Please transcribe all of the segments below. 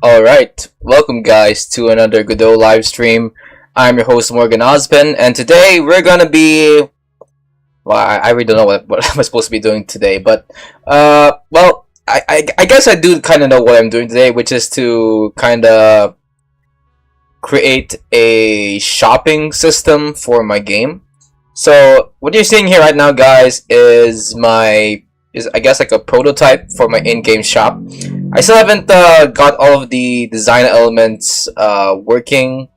Alright, welcome guys to another Godot live stream. I'm your host Morgan Ozpin, and today we're gonna be... Well, I really don't know what I'm supposed to be doing today, but... I guess I do kind of know what I'm doing today, which is to kind of create a shopping system for my game. So, what you're seeing here right now, guys, is I guess like a prototype for my in-game shop. I still haven't got all of the design elements working,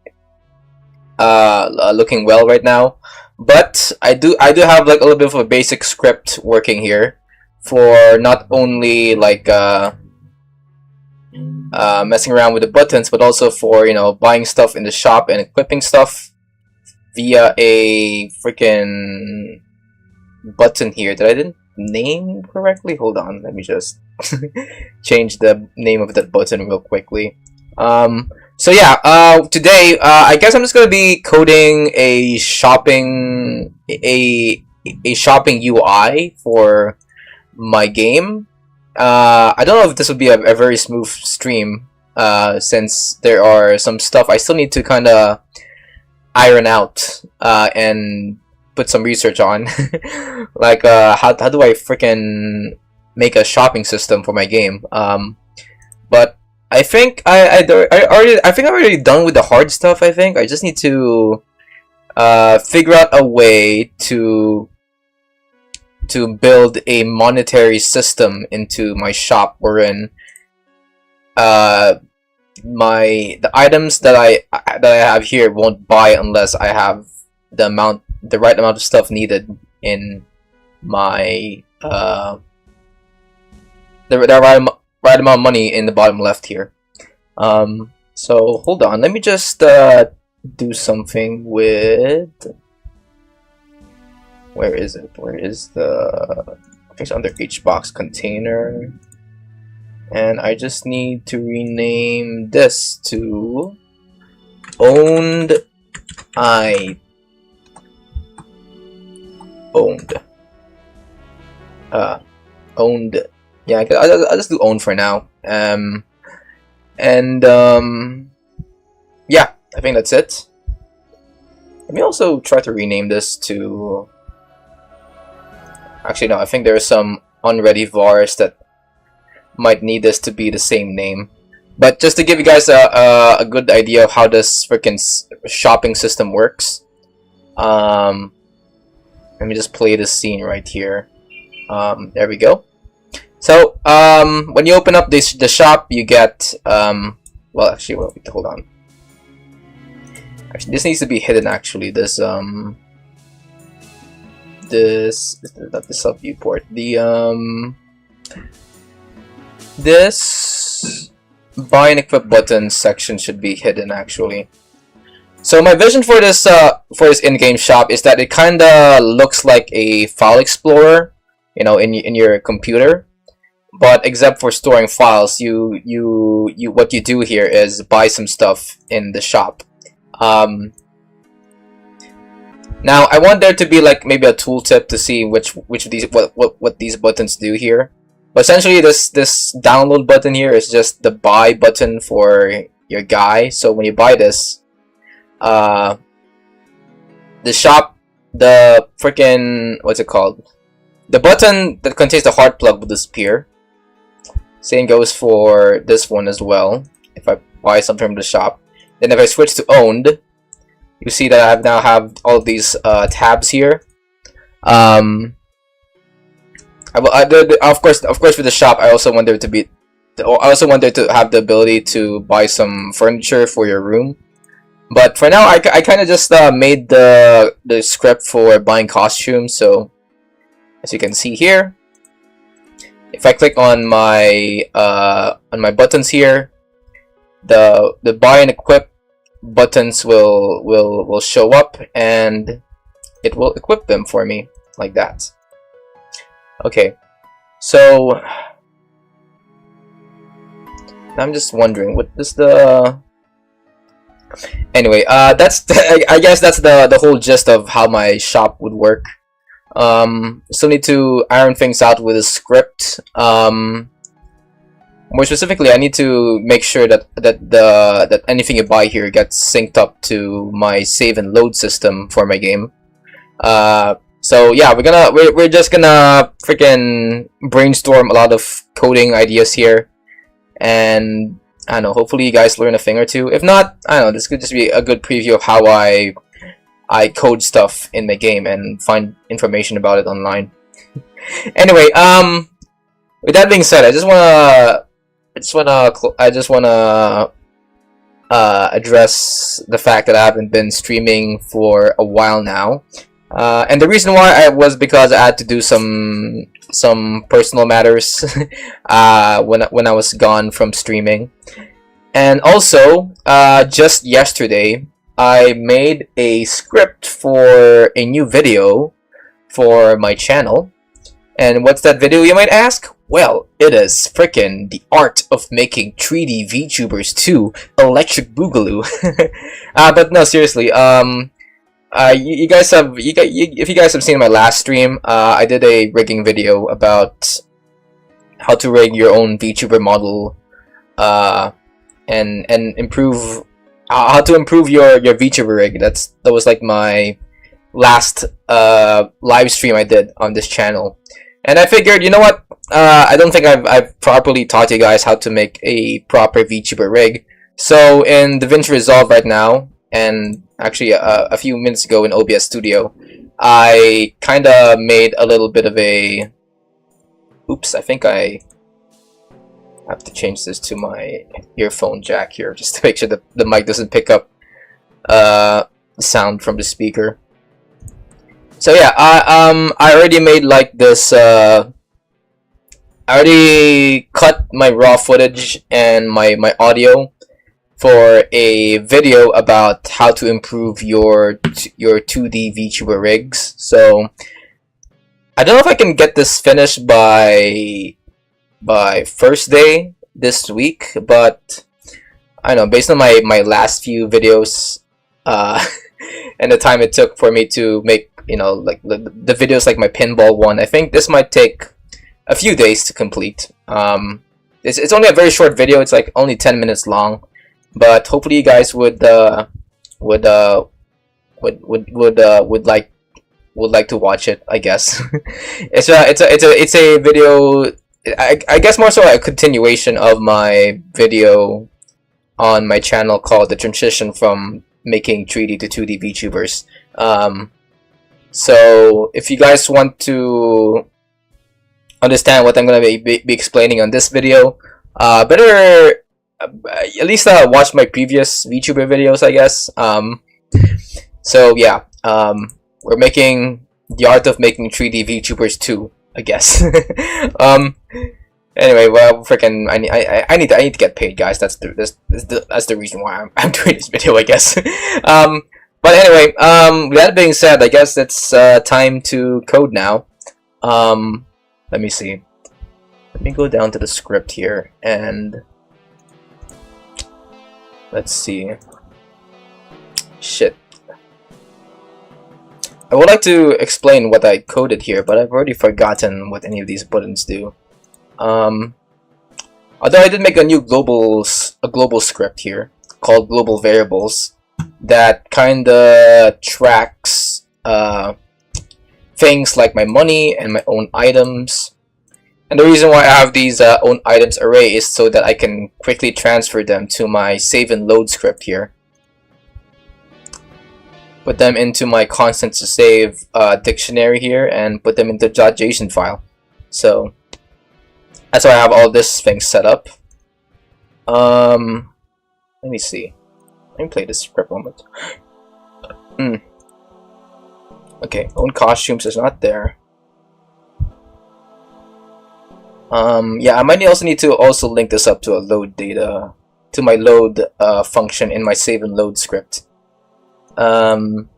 looking well right now, but I do have like a little bit of a basic script working here for not only like messing around with the buttons, but also for buying stuff in the shop and equipping stuff via a freaking button here that I didn't name correctly. Hold on, let me just change the name of that button real quickly. So yeah, today I guess I'm just gonna be coding a shopping UI for my game. I don't know if this would be a very smooth stream, since there are some stuff I still need to kind of iron out and put some research on. Like how do I freaking make a shopping system for my game. But I think I'm already done with the hard stuff. I think I just need to figure out a way to build a monetary system into my shop, wherein the items that I have here won't buy unless I have the right amount of stuff needed in my the right amount of money in the bottom left here. So hold on, let me just do something with... Where is it? Where is the... I think it's under HBox container. And I just need to rename this to owned owned. Yeah, I'll just do own for now. Yeah, I think that's it. Let me also try to rename this to... Actually, no, I think there are some unready vars that might need this to be the same name. But just to give you guys a good idea of how this freaking shopping system works, let me just play this scene right here. There we go. So, when you open up the shop, you get, well, actually, wait, hold on. Actually, this needs to be hidden, actually. This is not the sub viewport. This buy and equip buttons section should be hidden, actually. So my vision for this in-game shop is that it kind of looks like a file explorer, in your computer. But except for storing files, what you do here is buy some stuff in the shop. Now I want there to be like maybe a tooltip to see which of these what these buttons do here. But essentially, this download button here is just the buy button for your guy. So when you buy this, the shop, the freaking, what's it called? The button that contains the heart plug will disappear. Same goes for this one as well. If I buy something from the shop, then if I switch to owned, you see that I now have all these tabs here. Of course, with the shop, I also want there to be. I also want there to have the ability to buy some furniture for your room. But for now, I kind of just made the script for buying costumes. So as you can see here, if I click on my buttons here, the buy and equip buttons will show up, and it will equip them for me like that. Okay, so I'm just wondering, what is the... Anyway, that's I guess that's the whole gist of how my shop would work. Still need to iron things out with a script. More specifically, I need to make sure that anything you buy here gets synced up to my save and load system for my game. So yeah, we're just gonna freaking brainstorm a lot of coding ideas here, and I don't know, hopefully you guys learn a thing or two. If not, I don't know, this could just be a good preview of how I code stuff in my game and find information about it online. Anyway, with that being said, I just wanna address the fact that I haven't been streaming for a while now, and the reason why was because I had to do some personal matters when I was gone from streaming, and also just yesterday I made a script for a new video for my channel. And what's that video, you might ask? Well, it is frickin' the art of making 3D VTubers 2 Electric Boogaloo. But no, seriously, if you guys have seen my last stream, I did a rigging video about how to rig your own VTuber model, and improve how to improve your VTuber rig. That was like my last live stream I did on this channel. And I figured, you know what? I don't think I've properly taught you guys how to make a proper VTuber rig. So in DaVinci Resolve right now, and actually a few minutes ago in OBS Studio, I kinda made a little bit of a... Oops, I think I have to change this to my earphone jack here, just to make sure that the mic doesn't pick up sound from the speaker. So yeah, I already made like this. I already cut my raw footage and my audio for a video about how to improve your 2D VTuber rigs. So I don't know if I can get this finished by first day this week, but I don't know, based on my last few videos and the time it took for me to make, you know, like the videos like my pinball one, I think this might take a few days to complete. It's only a very short video. It's like only 10 minutes long, but hopefully you guys would like to watch it, I guess. It's a video, I guess more so a continuation of my video on my channel called The Transition from Making 3D to 2D VTubers. So if you guys want to understand what I'm going to be explaining on this video, better at least watch my previous VTuber videos, I guess. So yeah, we're making the art of making 3D VTubers 2, I guess. Anyway, well, freaking, I need to get paid, guys. That's the reason why I'm doing this video, I guess. But anyway, with that being said, I guess it's time to code now. Let me see. Let me go down to the script here and let's see. Shit. I would like to explain what I coded here, but I've already forgotten what any of these buttons do. Although I did make a new global script here called global variables that kinda tracks things like my money and my own items. And the reason why I have these own items array is so that I can quickly transfer them to my save and load script here. Put them into my constant to save dictionary here and put them into .json file. So that's why I have all this thing set up. Let me see. Let me play this script moment. Okay, own costumes is not there. Yeah, I might also need to link this up to a load data, to my load function in my save and load script. And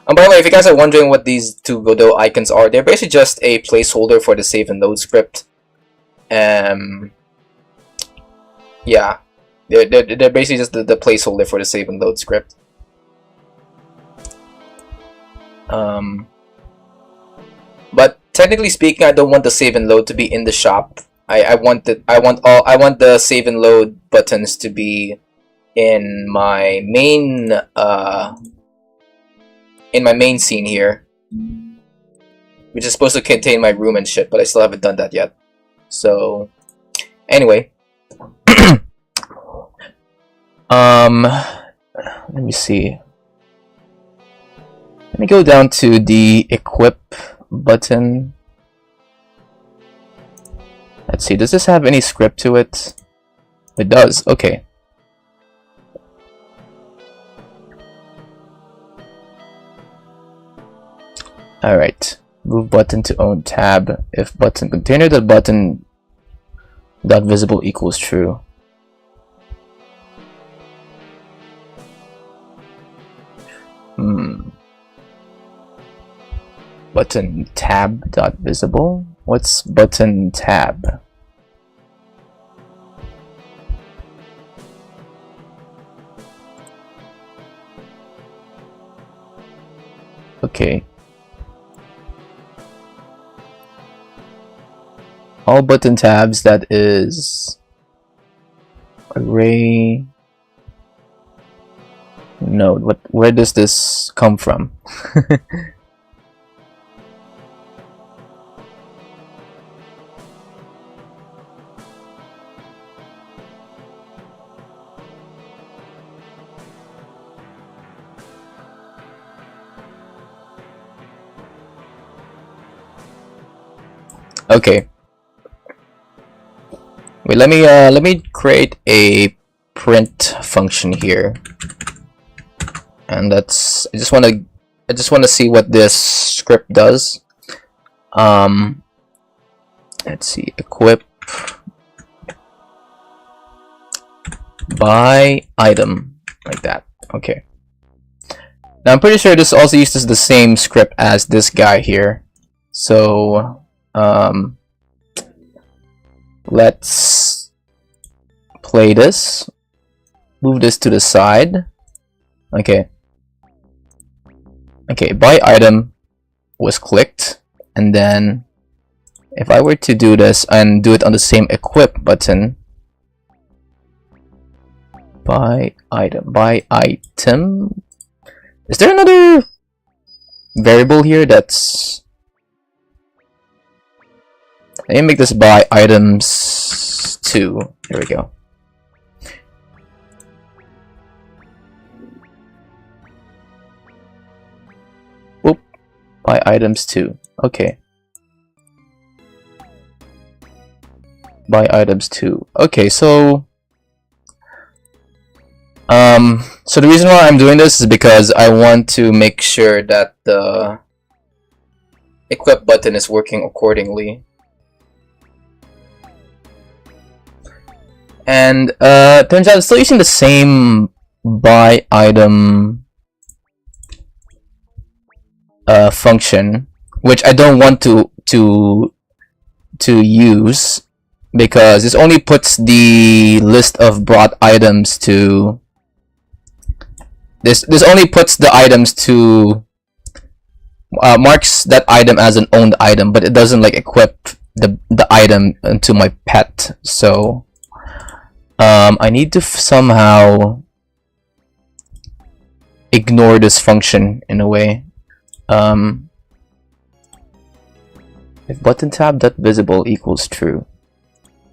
by the way, if you guys are wondering what these two Godot icons are, they're basically just a placeholder for the save and load script. Yeah, they're basically just the placeholder for the save and load script. But technically speaking, I don't want the save and load to be in the shop. I want the save and load buttons to be in my main scene here, which is supposed to contain my room and shit, but I still haven't done that yet. So anyway, let me see. Let me go down to the equip button. Let's see, does this have any script to it? It does, okay. Alright, move button to own tab. If button container dot button dot visible equals true. Button tab dot visible. What's button tab? Okay. All button tabs, that is array node. Where does this come from? Okay. Wait, let me create a print function here, and that's I just want to see what this script does. Let's see, equip by item, like that. Okay. Now I'm pretty sure this also uses the same script as this guy here. So let's play this, move this to the side. Okay, by item was clicked, and then if I were to do this and do it on the same equip button, by item, is there another variable here that's... Let me make this by items 2. Here we go. Whoop. By items 2. Okay. By items 2. Okay, so the reason why I'm doing this is because I want to make sure that the equip button is working accordingly. And turns out it's still using the same by item function, which I don't want to use, because this only puts the list of brought items to this only puts the items to marks that item as an owned item, but it doesn't like equip the item into my pet. So I need to somehow ignore this function in a way. If button tab dot visible equals true,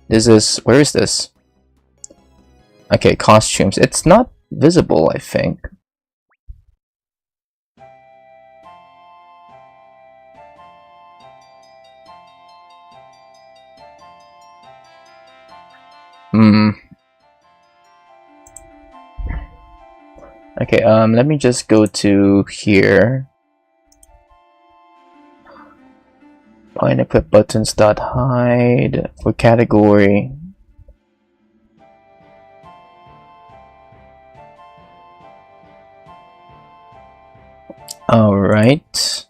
this is, where is this? Okay, costumes. It's not visible, I think. Okay, let me just go to here. Find equip buttons dot hide for category. All right.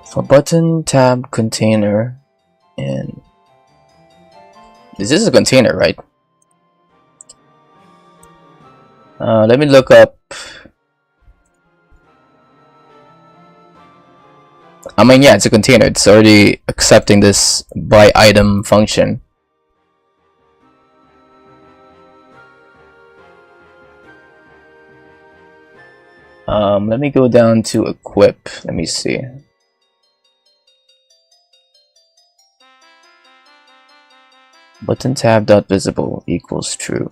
For button tab container, and this is a container, right? Let me look up I mean, yeah, it's a container. It's already accepting this by item function. Let me go down to equip. Let me see. Button tab dot visible equals true.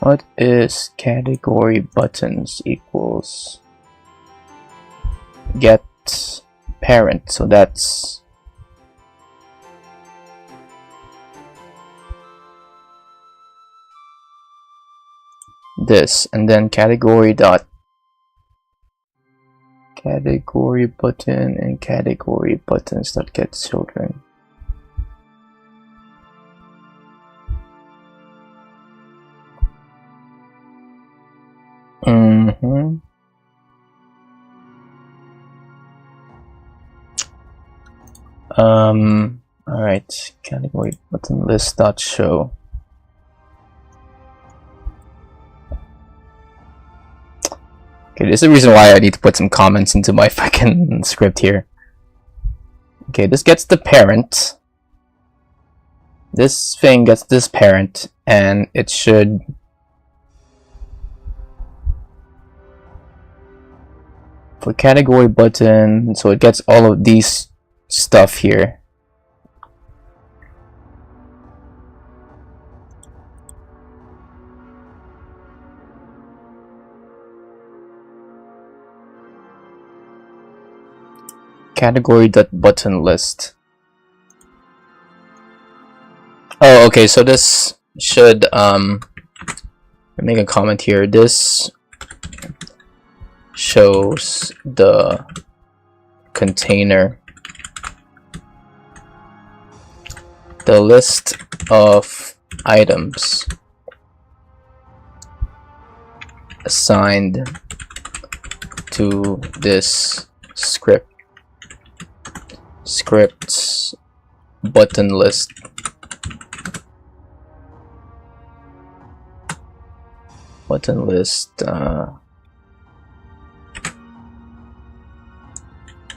What is category buttons equals get parent? So that's this, and then category dot category button and category buttons dot get children. Alright, category button list dot show. Okay, this is the reason why I need to put some comments into my fucking script here. Okay, this gets the parent. This thing gets this parent, and it should for category button, so it gets all of these stuff here. Category.button list. Oh, okay, so this should make a comment here. This shows the container, the list of items assigned to this script's button list. Button list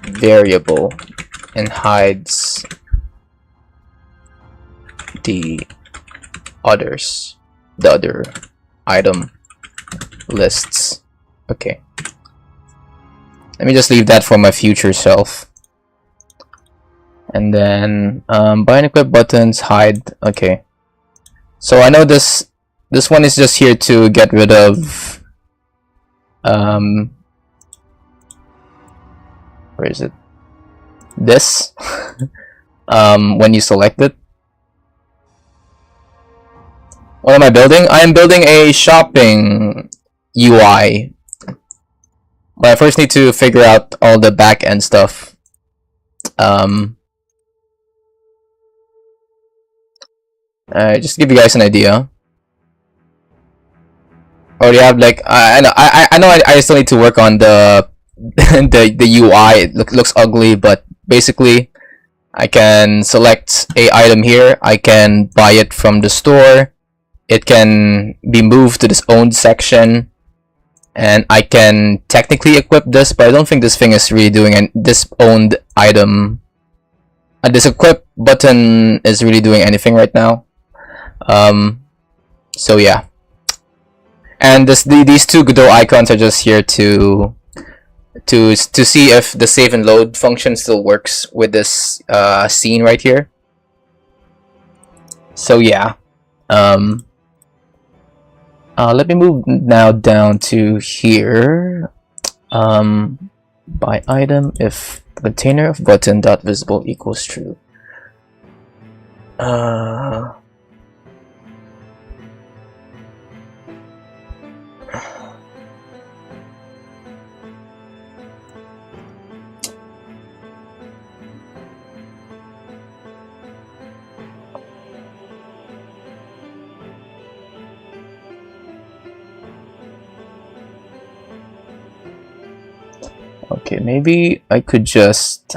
variable, and hides the others, the other item lists. Okay, let me just leave that for my future self. And then bind equip buttons hide. Okay, so I know this one is just here to get rid of where is it? This when you select it. What am I building? I am building a shopping UI, but I first need to figure out all the back end stuff. Just to give you guys an idea. Already have like I know I still need to work on the the UI. It looks ugly, but basically I can select a item here. I can buy it from the store. It can be moved to this owned section, and I can technically equip this, but I don't think this thing is really doing this owned item. This equip button is really doing anything right now. So yeah, and these two Godot icons are just here to see if the save and load function still works with this scene right here. So yeah, let me move now down to here. By item, if the container of button dot visible equals true. Okay, maybe I could just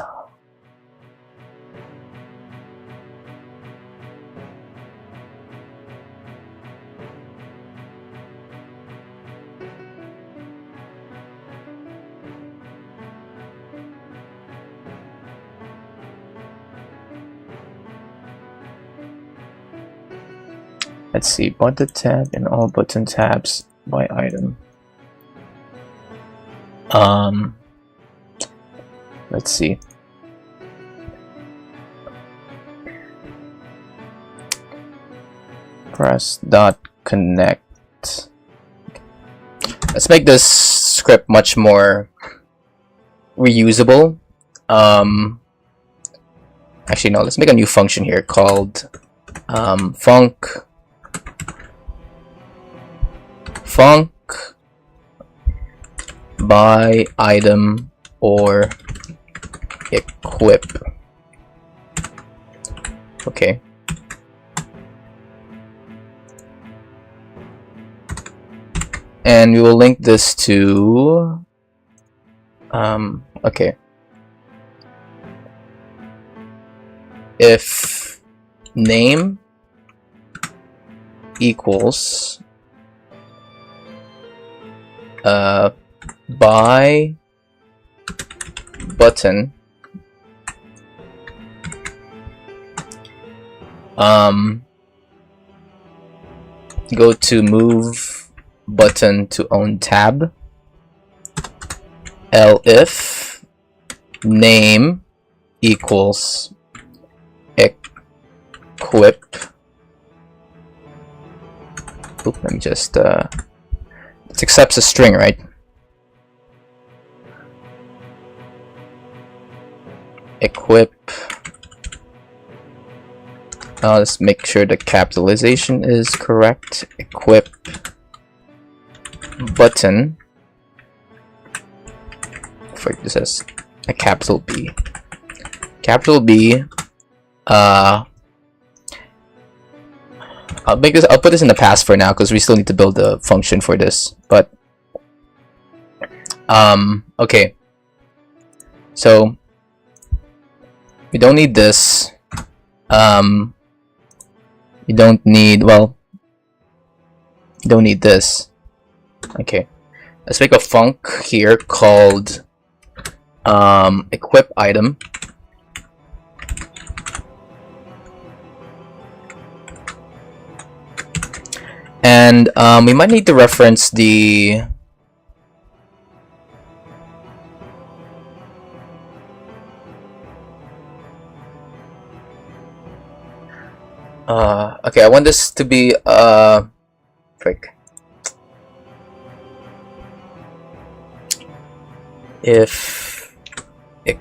let's see, button tab and all button tabs by item. Let's see. Press dot connect. Let's make this script much more reusable. Actually, no. Let's make a new function here called func by item or equip. Okay. And we will link this to okay. If name equals by button go to move button to own tab, elif name equals equip. Oop, let me just it accepts a string, right? Equip. Let's make sure the capitalization is correct. Equip button. For this as a capital B. Capital B. I'll put this in the past for now because we still need to build a function for this. But okay. So we don't need this. You don't need, well, you don't need this. Okay, let's make a func here called equip item. And we might need to reference the okay, I want this to be frick. If it,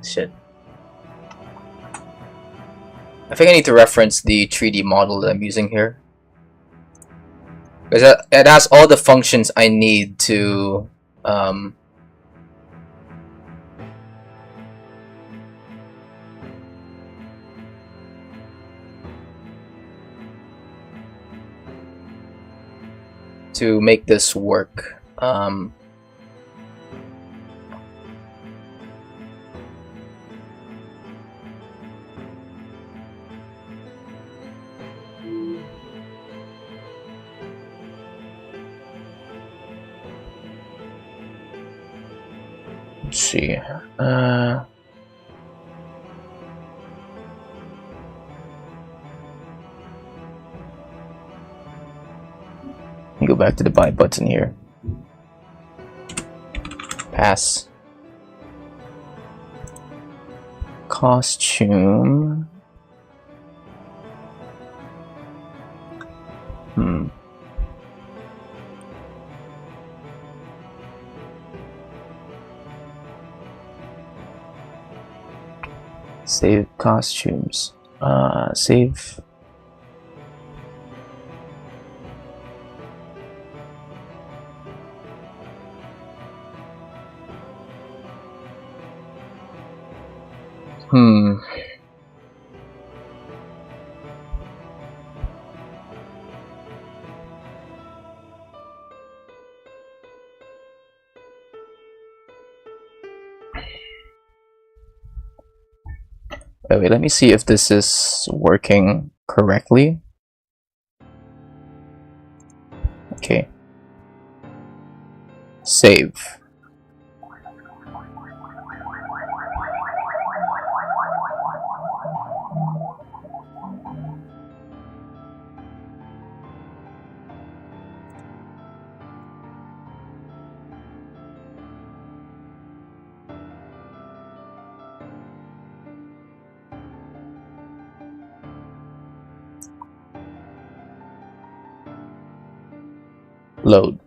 shit. I think I need to reference the 3D model that I'm using here. Because it has all the functions I need to make this work. Let's see. Go back to the buy button here. Pass. Costume. Save costumes. Save. Wait, let me see if this is working correctly. Okay. Save. Load.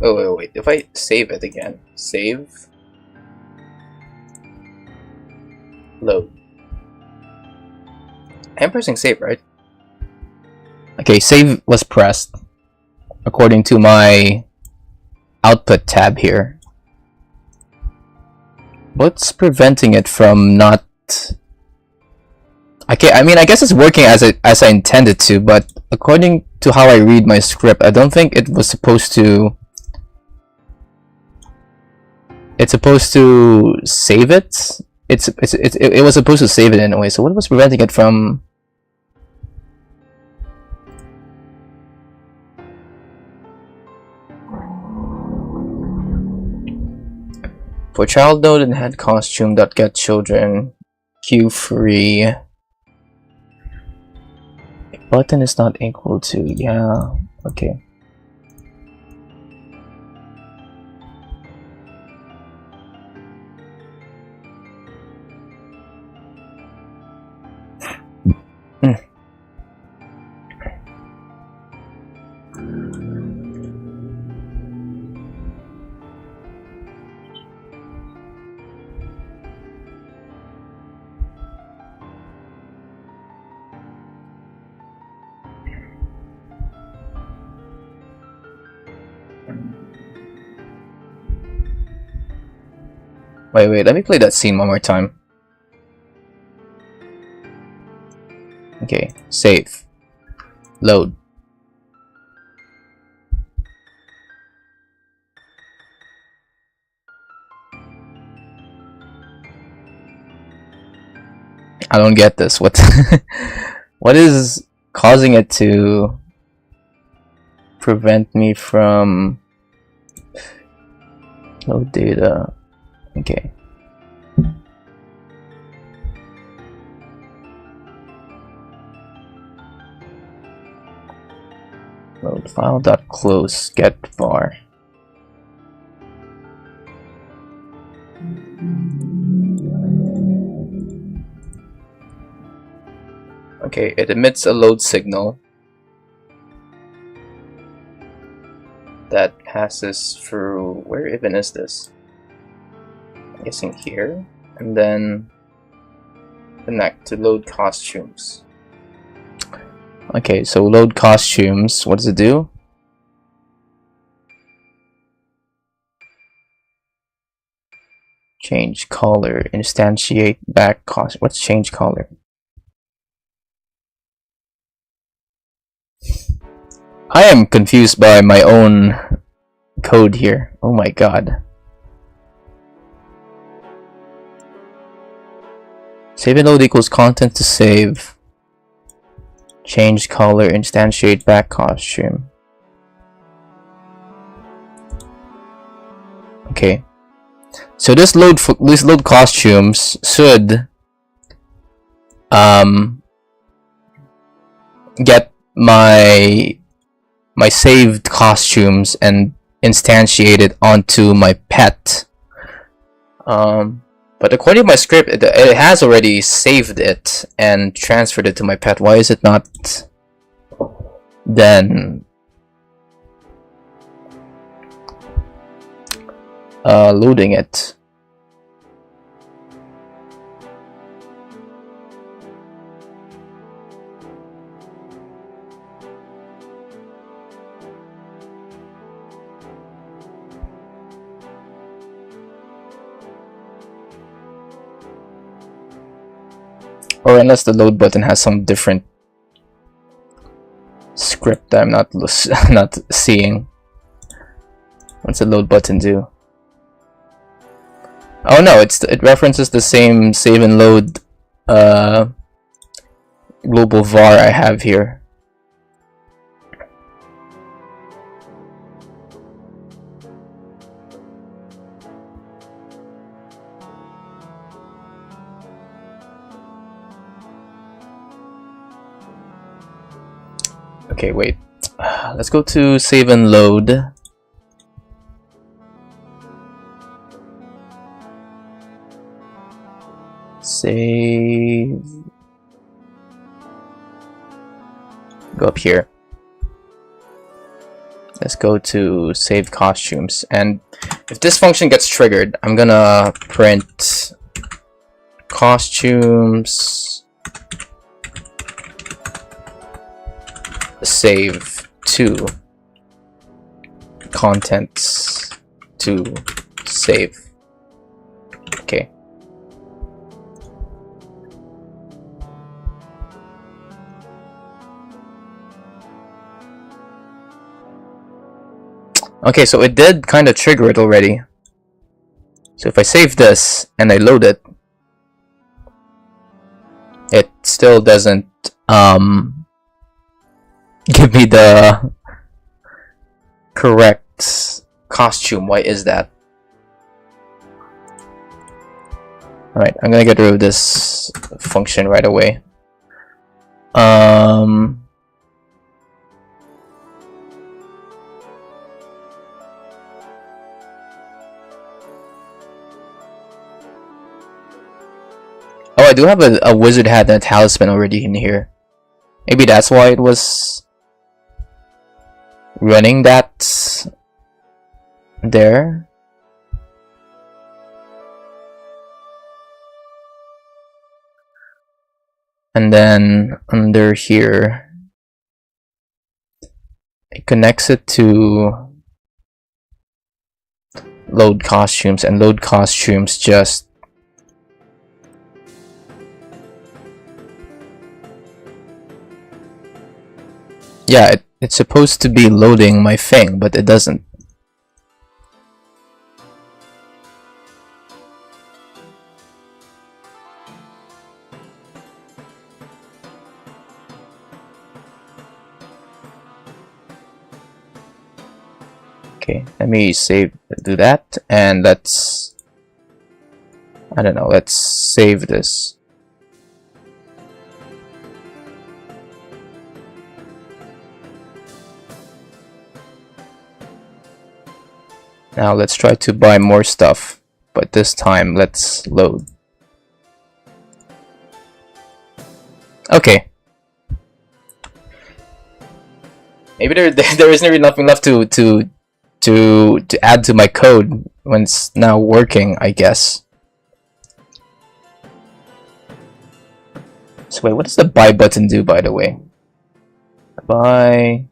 Oh, wait. If I save it again. Save. Load. I'm pressing save, right? Okay, save was pressed according to my output tab here. What's preventing it from not... Okay, I mean, I guess it's working as I intended to, but according to how I read my script, I don't think it was supposed to... It's supposed to save it? It was supposed to save it anyway, so what was preventing it from... For child node and head costume.getChildren queue free. Button is not equal to, yeah, okay. Wait, let me play that scene one more time. Okay, save. Load. I don't get this. What what is causing it to prevent me from load data? Okay. Load file.close get var. Okay, it emits a load signal that passes through, where even is this? I'm guessing here, and then connect to load costumes. Okay, so load costumes, what does it do? Change color, instantiate back costume. What's change color? I am confused by my own code here. Oh my god. Save and load equals content to save. Change color, instantiate back costume. Okay. So this load costumes should get my saved costumes and instantiate it onto my pet. But according to my script, it has already saved it and transferred it to my pet. Why is it not then loading it? Or unless the load button has some different script that I'm not not seeing. What's the load button do? Oh no, it references the same save and load global var I have here. Okay, wait. Let's go to save and load. Save. Go up here. Let's go to save costumes, and if this function gets triggered, I'm gonna print costumes save to contents to save. Okay. Okay, so it did kind of trigger it already. So if I save this and I load it, it still doesn't give me the correct costume. Why is that? Alright, I'm gonna get rid of this function right away. Oh, I do have a wizard hat and a talisman already in here. Maybe that's why it was running that there. And then under here, it connects it to load costumes, and load costumes just yeah, it's supposed to be loading my thing, but it doesn't. Okay, let me do that, and let's, I don't know, let's save this. Now let's try to buy more stuff, but this time let's load. Okay. Maybe there isn't really nothing left to add to my code when it's now working, I guess. So wait, what does the buy button do, by the way? Buy.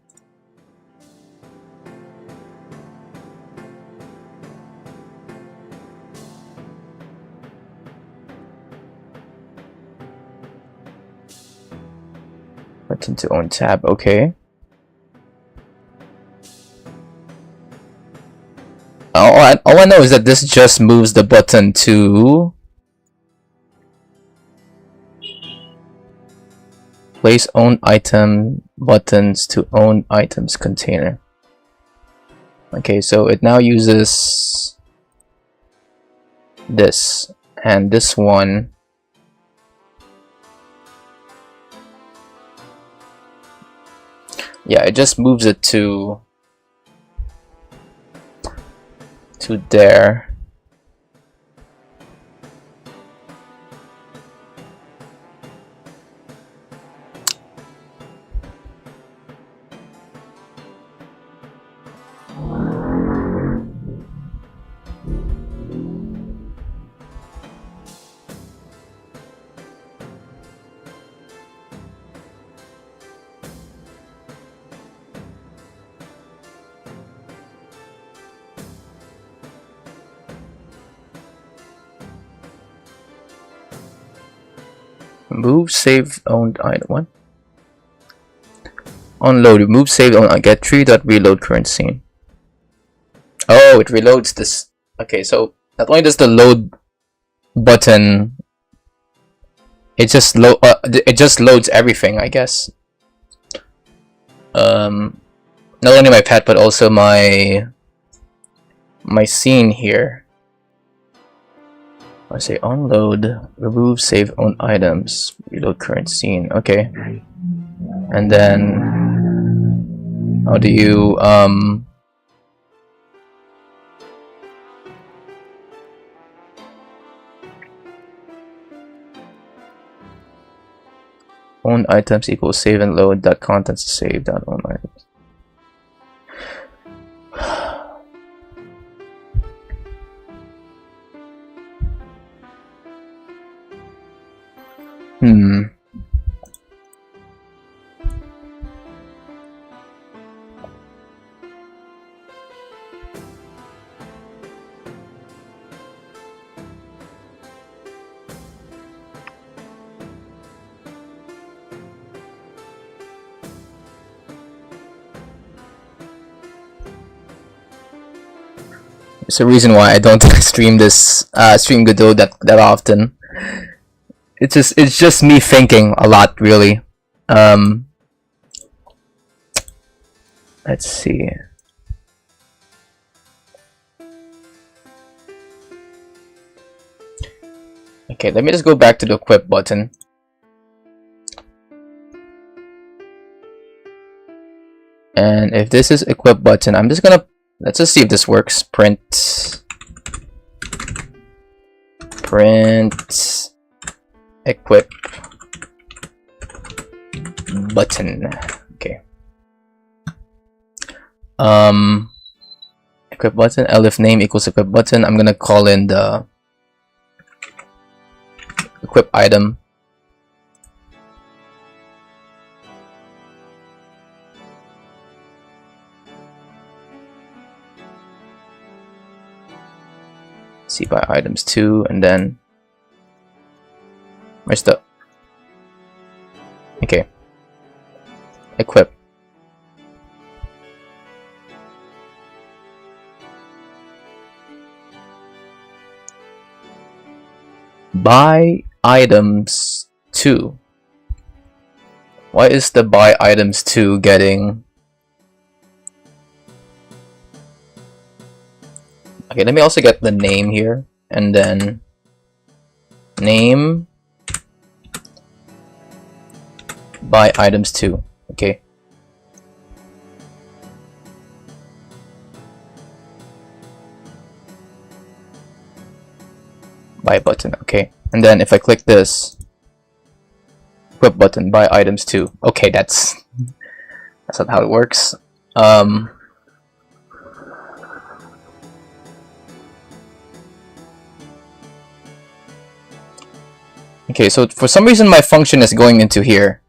Button to own tab, okay. All I know is that this just moves the button to place own item buttons to own items container. Okay, so it now uses this, and this one yeah, it just moves it to there. Move save owned item one. Unload, remove save on get tree.reload current scene. Oh, it reloads this. Okay, so not only does the load button, it just loads everything, I guess. Not only my pet but also my scene here. I say unload, remove save on items, reload current scene. Okay, and then how do you own items equals save and load dot contents save dot own items. It's a reason why I don't stream Godot that often. It's just me thinking a lot, really. Let's see. Okay, let me just go back to the equip button. And if this is equip button, I'm just gonna let's just see if this works. Print equip button. Okay. Equip button, elif name equals equip button. I'm gonna call in the equip item. See by items 2, and then where's the okay, equip. Buy items 2. Why is the buy items 2 getting? Okay, let me also get the name here, and then name buy items 2. Okay. Buy button. Okay. And then if I click this equip button, buy items 2. Okay, that's not how it works. Okay, so for some reason my function is going into here.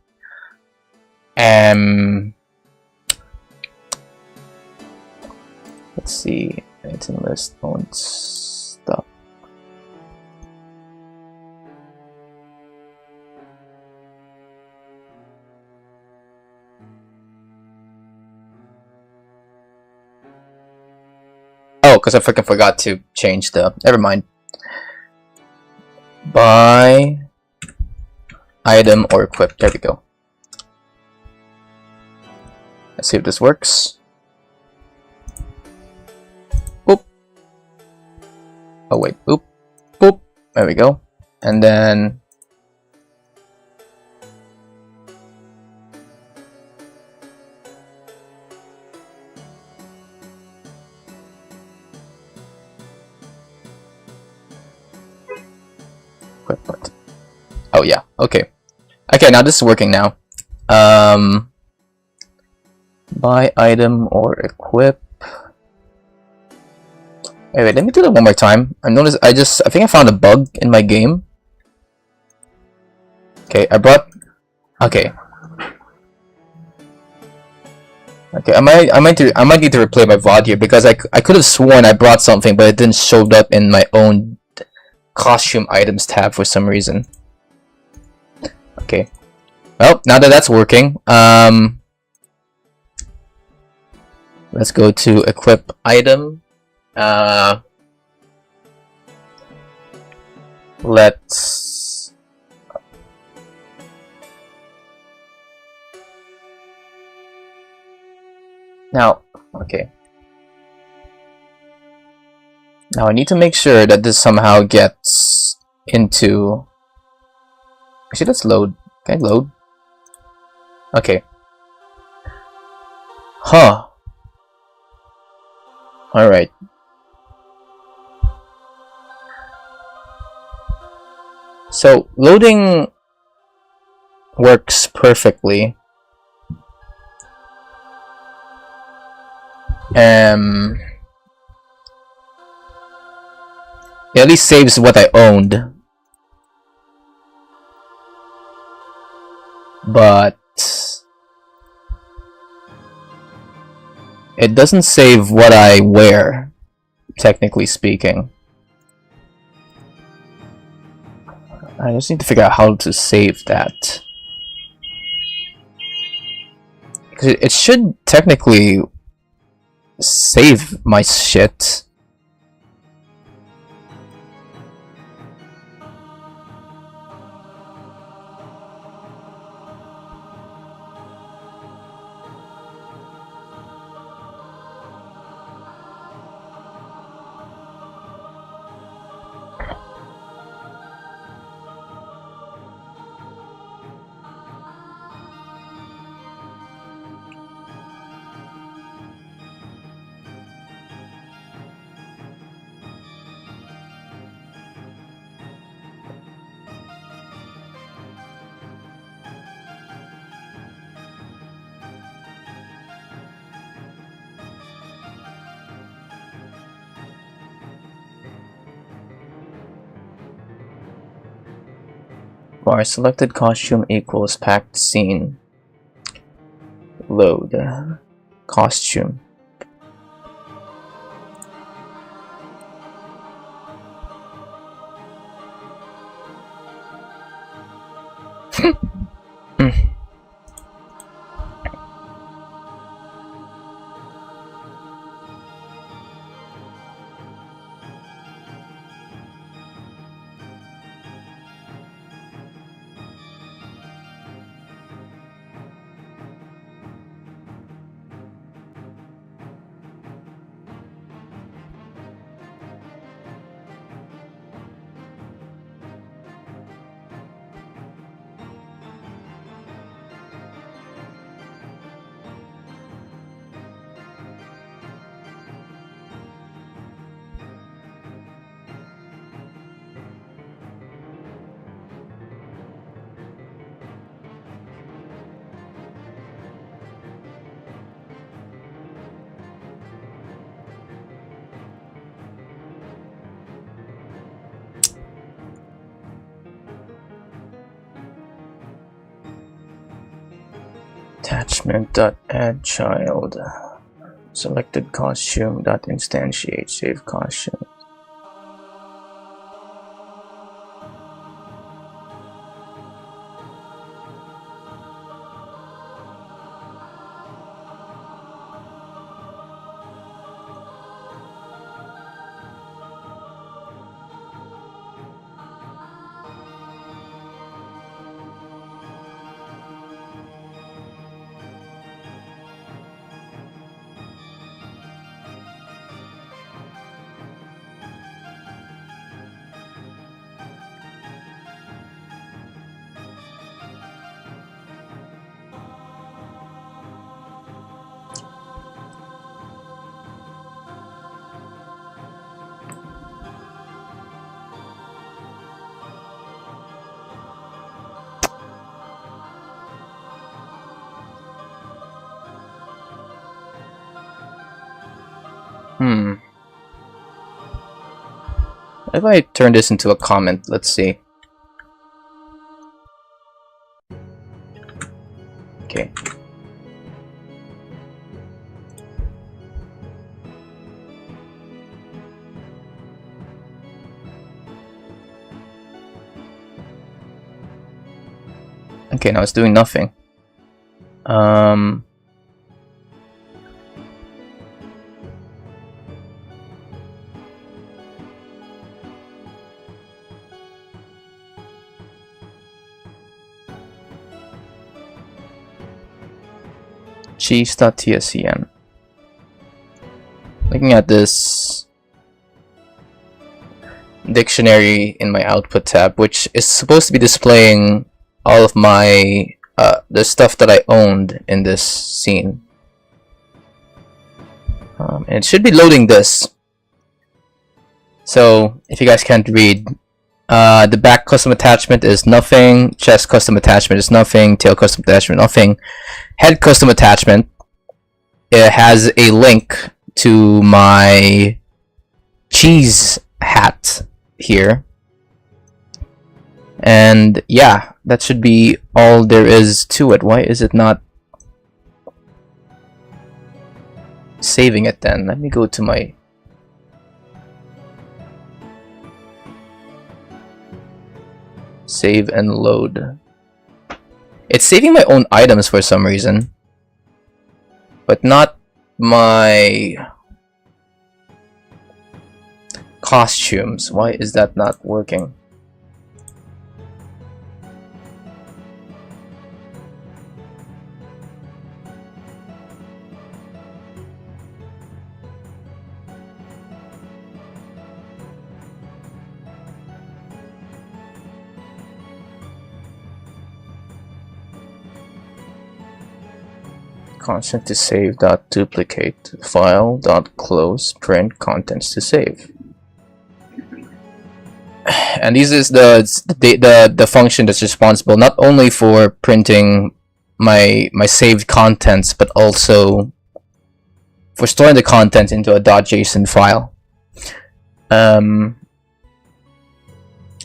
Let's see. Item list own stuff. Oh, because I freaking forgot to change the. Never mind. Buy item or equip. There we go. Let's see if this works. Boop. Oh wait, boop. Boop. There we go. And then equip button. Oh yeah, okay. Okay, now this is working now. Buy item or equip. Wait, let me do that one more time. I noticed I think I found a bug in my game. Okay, I might need to replay my VOD here because I could have sworn I brought something, but it didn't show up in my own costume items tab for some reason. Okay. Well, now that that's working, Let's go to equip item. Let's now, okay. Now I need to make sure that this somehow gets into. Actually, let's load. Can I load? Okay. Huh. Alright. So, loading works perfectly. It at least saves what I owned. But it doesn't save what I wear, technically speaking. I just need to figure out how to save that. Because it should technically save my shit. Bar selected costume equals packed scene. Load costume. Attachment.add child. Selected costume.instantiate save costume. If I turn this into a comment, let's see. Okay. Okay, now it's doing nothing. chiefs.tscn. Looking at this dictionary in my output tab, which is supposed to be displaying all of my the stuff that I owned in this scene. And it should be loading this. So if you guys can't read, the back custom attachment is nothing, chest custom attachment is nothing, tail custom attachment nothing, head custom attachment, it has a link to my cheese hat here. And yeah, that should be all there is to it. Why is it not saving it then? Let me go to my save and load. It's saving my own items for some reason, but not my costumes. Why is that not working? Constant to save dot duplicate file dot close print contents to save. And this is the function that's responsible not only for printing my saved contents, but also for storing the content into a .json file.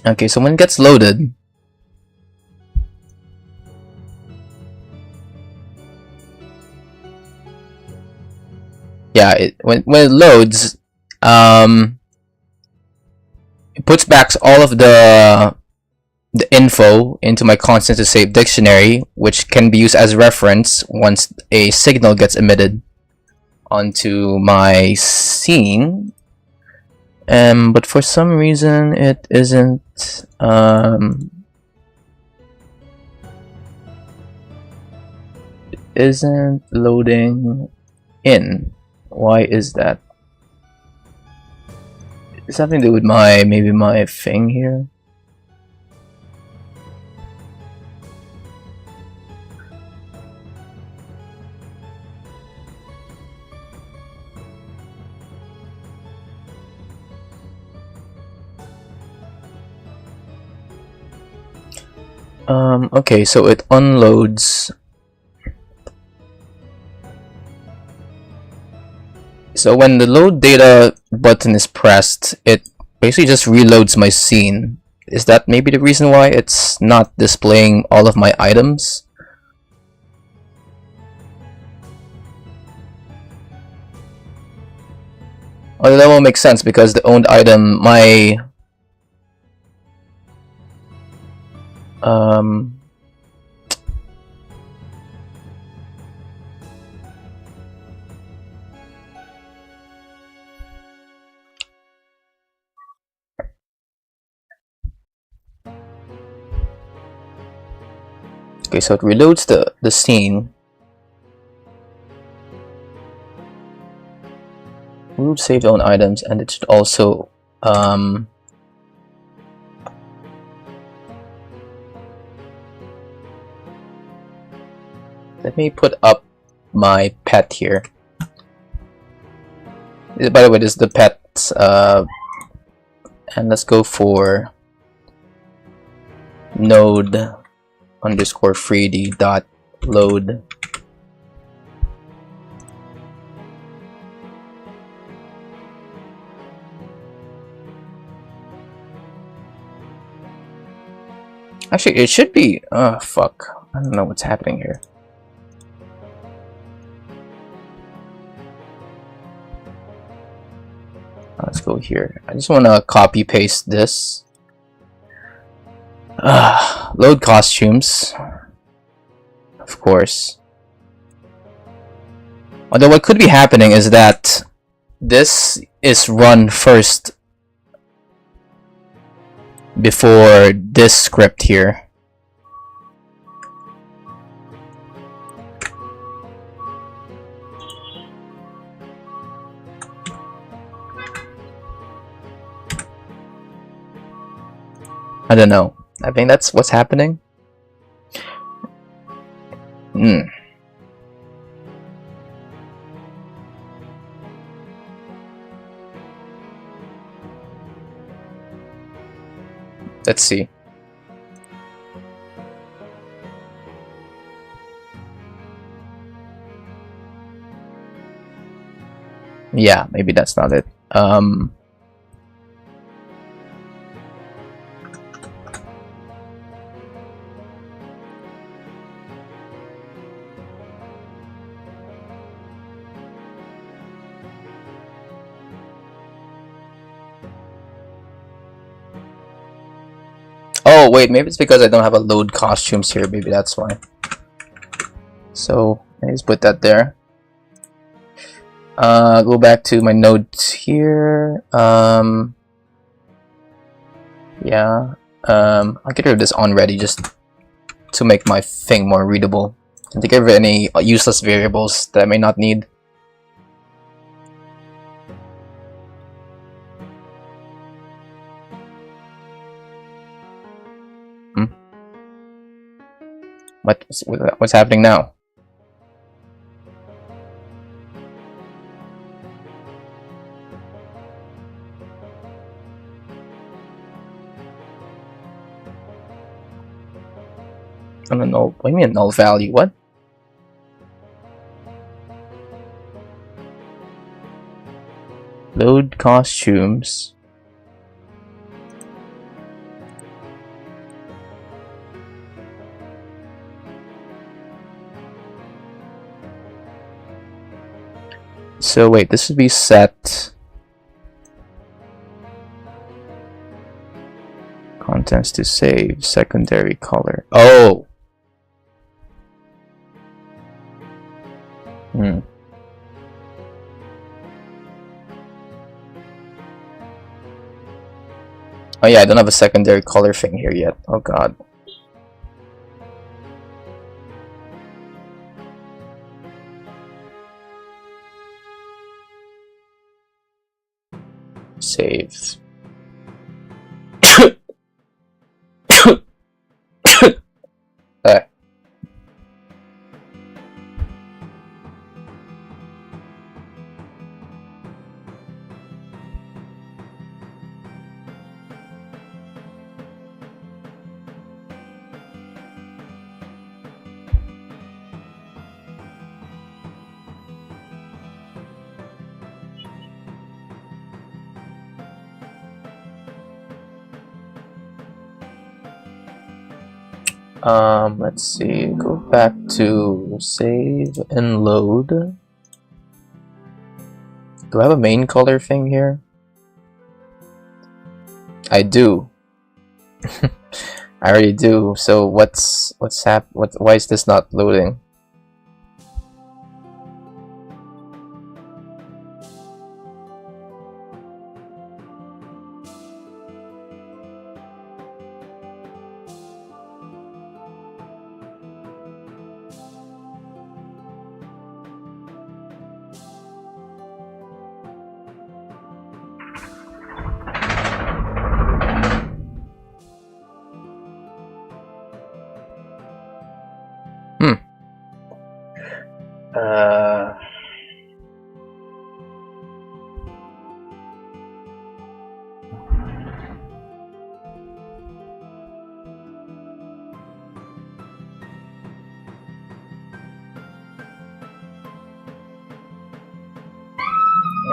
Okay, so when it gets loaded, yeah, when it loads, it puts back all of the info into my constant to save dictionary, which can be used as reference once a signal gets emitted onto my scene. But for some reason it isn't loading in. Why is that? Is something to do with maybe my thing here? Okay, so it unloads. So when the load data button is pressed, it basically just reloads my scene. Is that maybe the reason why it's not displaying all of my items? Oh, that will make sense because the owned item, my okay, so it reloads the scene. We'll save own items, and it should also let me put up my pet here. By the way, this is the pet, and let's go for node underscore 3d dot load. Actually, it should be. Oh fuck! I don't know what's happening here. Let's go here. I just want to copy paste this. Load costumes, of course. Although what could be happening is that this is run first before this script here. I don't know. I think that's what's happening. Let's see. Yeah, maybe that's not it. Oh wait, maybe it's because I don't have a load costumes here. Maybe that's why. So I just put that there. Go back to my notes here. Yeah. I'll get rid of this already just to make my thing more readable and to get rid of any useless variables that I may not need. What's happening now? I don't know. What do you mean null value? What? Load costumes. So wait, this would be set contents to save secondary color. Oh. Oh yeah, I don't have a secondary color thing here yet. Oh god. Save. Alright. Let's see, go back to save and load. Do I have a main color thing here? I do. I already do. So why is this not loading?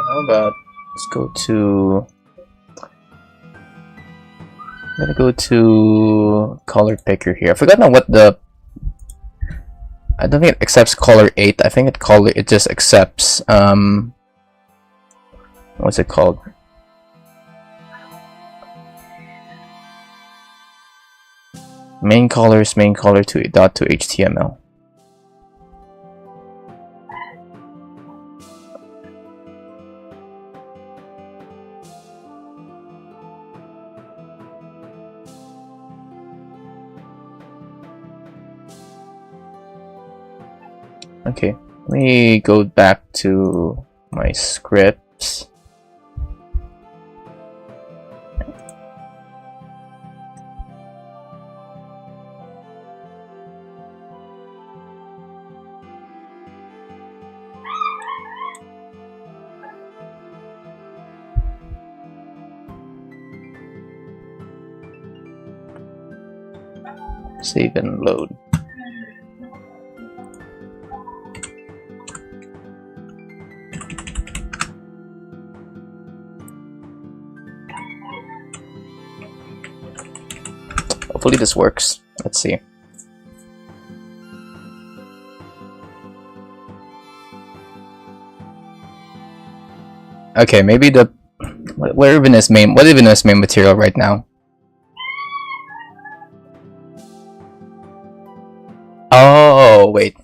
How about let's go to. I'm gonna go to color picker here. I forgot now what the. I don't think it accepts color 8. I think it just accepts what's it called? Main colors, main color to .html. Okay, let me go back to my scripts. Save and load. Hopefully this works. Let's see. Okay, maybe the what even is main material right now? Oh wait.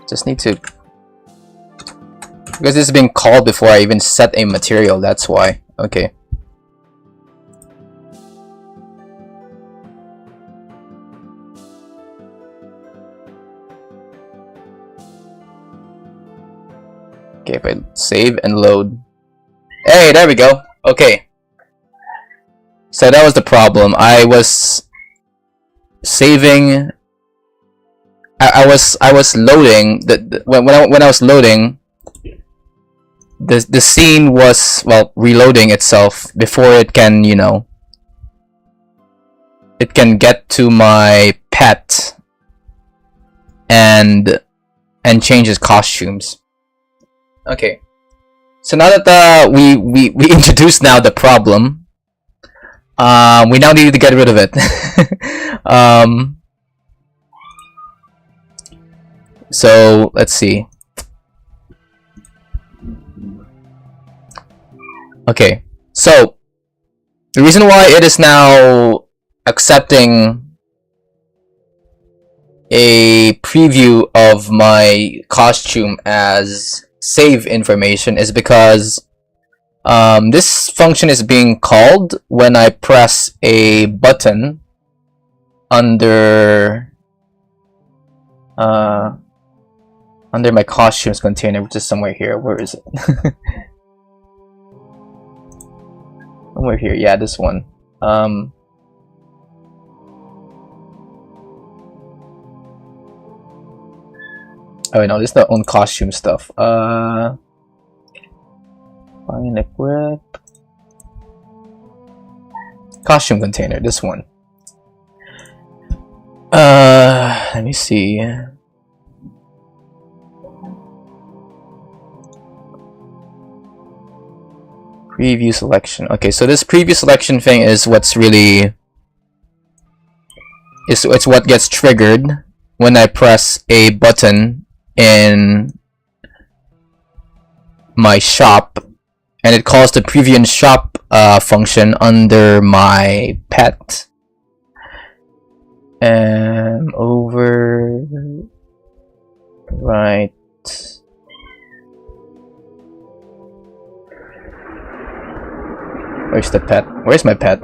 Just need to, because this is being called before I even set a material, that's why. Okay. Okay, if I save and load. Hey, there we go. Okay. So that was the problem. I was saving. I was loading when I was loading. The scene was, well, reloading itself before it can, you know, it can get to my pet and change his costumes. Okay, so now that we introduced now the problem, we now need to get rid of it. So let's see. Okay, so the reason why it is now accepting a preview of my costume as save information is because this function is being called when I press a button under my costumes container, which is somewhere here. Where is it? Somewhere here. Yeah, this one. Oh no, this is the own costume stuff. Find equip costume container. This one. Let me see. Preview selection. Okay, so this preview selection thing is what's really it's what gets triggered when I press a button in my shop, and it calls the preview in shop function under my pet. And over right. Where's the pet? Where's my pet?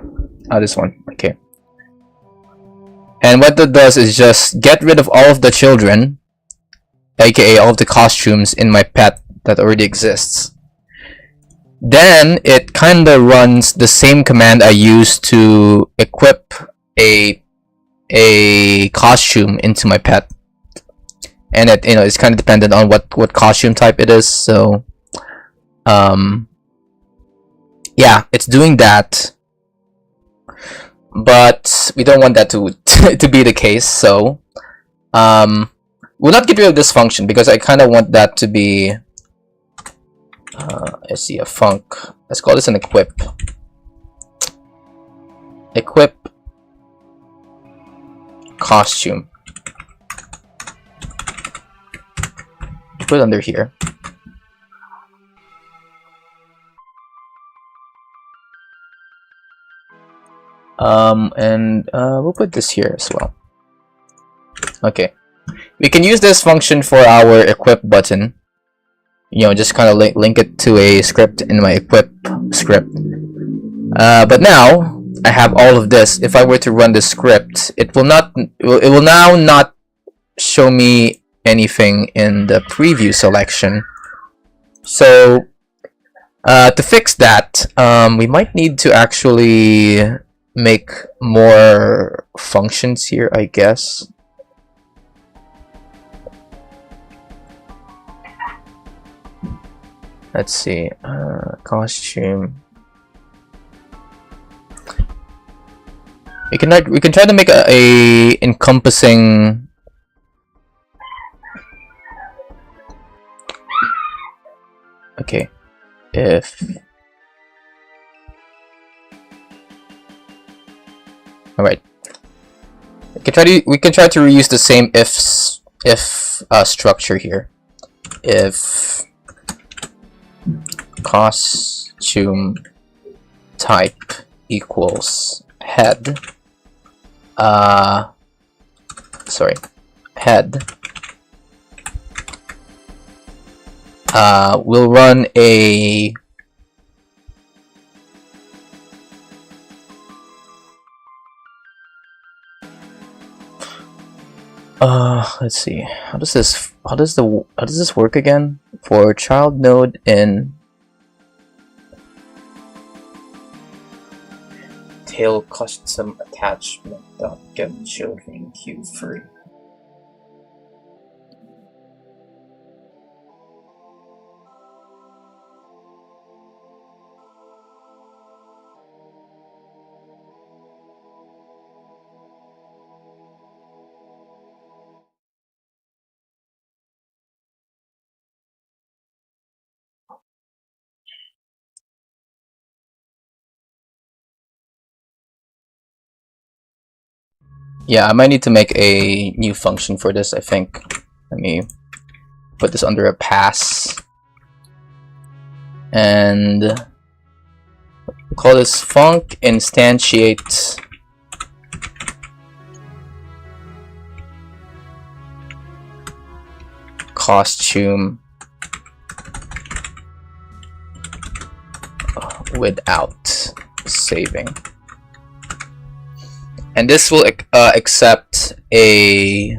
Oh, this one. Okay. And what that does is just get rid of all of the children, aka all of the costumes in my pet that already exists. Then it kinda runs the same command I used to equip a costume into my pet. And it, you know, it's kind of dependent on what costume type it is. So yeah, it's doing that, but we don't want that to to be the case. So we'll not get rid of this function because I kind of want that to be let's see, a func. Let's call this an equip costume. Put it under here. And we'll put this here as well. Okay, we can use this function for our equip button. You know, just kind of link it to a script in my equip script. But now I have all of this. If I were to run the script, it will now not show me anything in the preview selection. So to fix that, we might need to actually make more functions here, I guess. Let's see, costume. We can try to make a encompassing. Okay, if. All right. We can try to reuse the same if structure here. If costume type equals head. Head. We'll run a let's see. How does this work again? For child node in tail custom attachment get children queue free. Yeah, I might need to make a new function for this, I think. Let me put this under a pass. And we'll call this func instantiate costume without saving. And this will accept a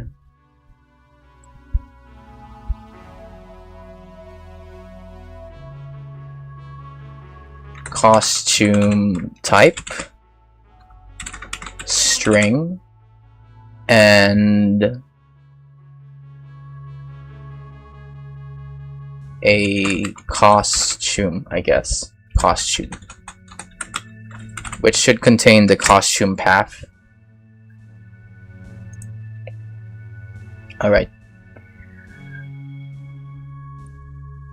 costume type, string, and a costume, I guess. Costume. Which should contain the costume path. Alright.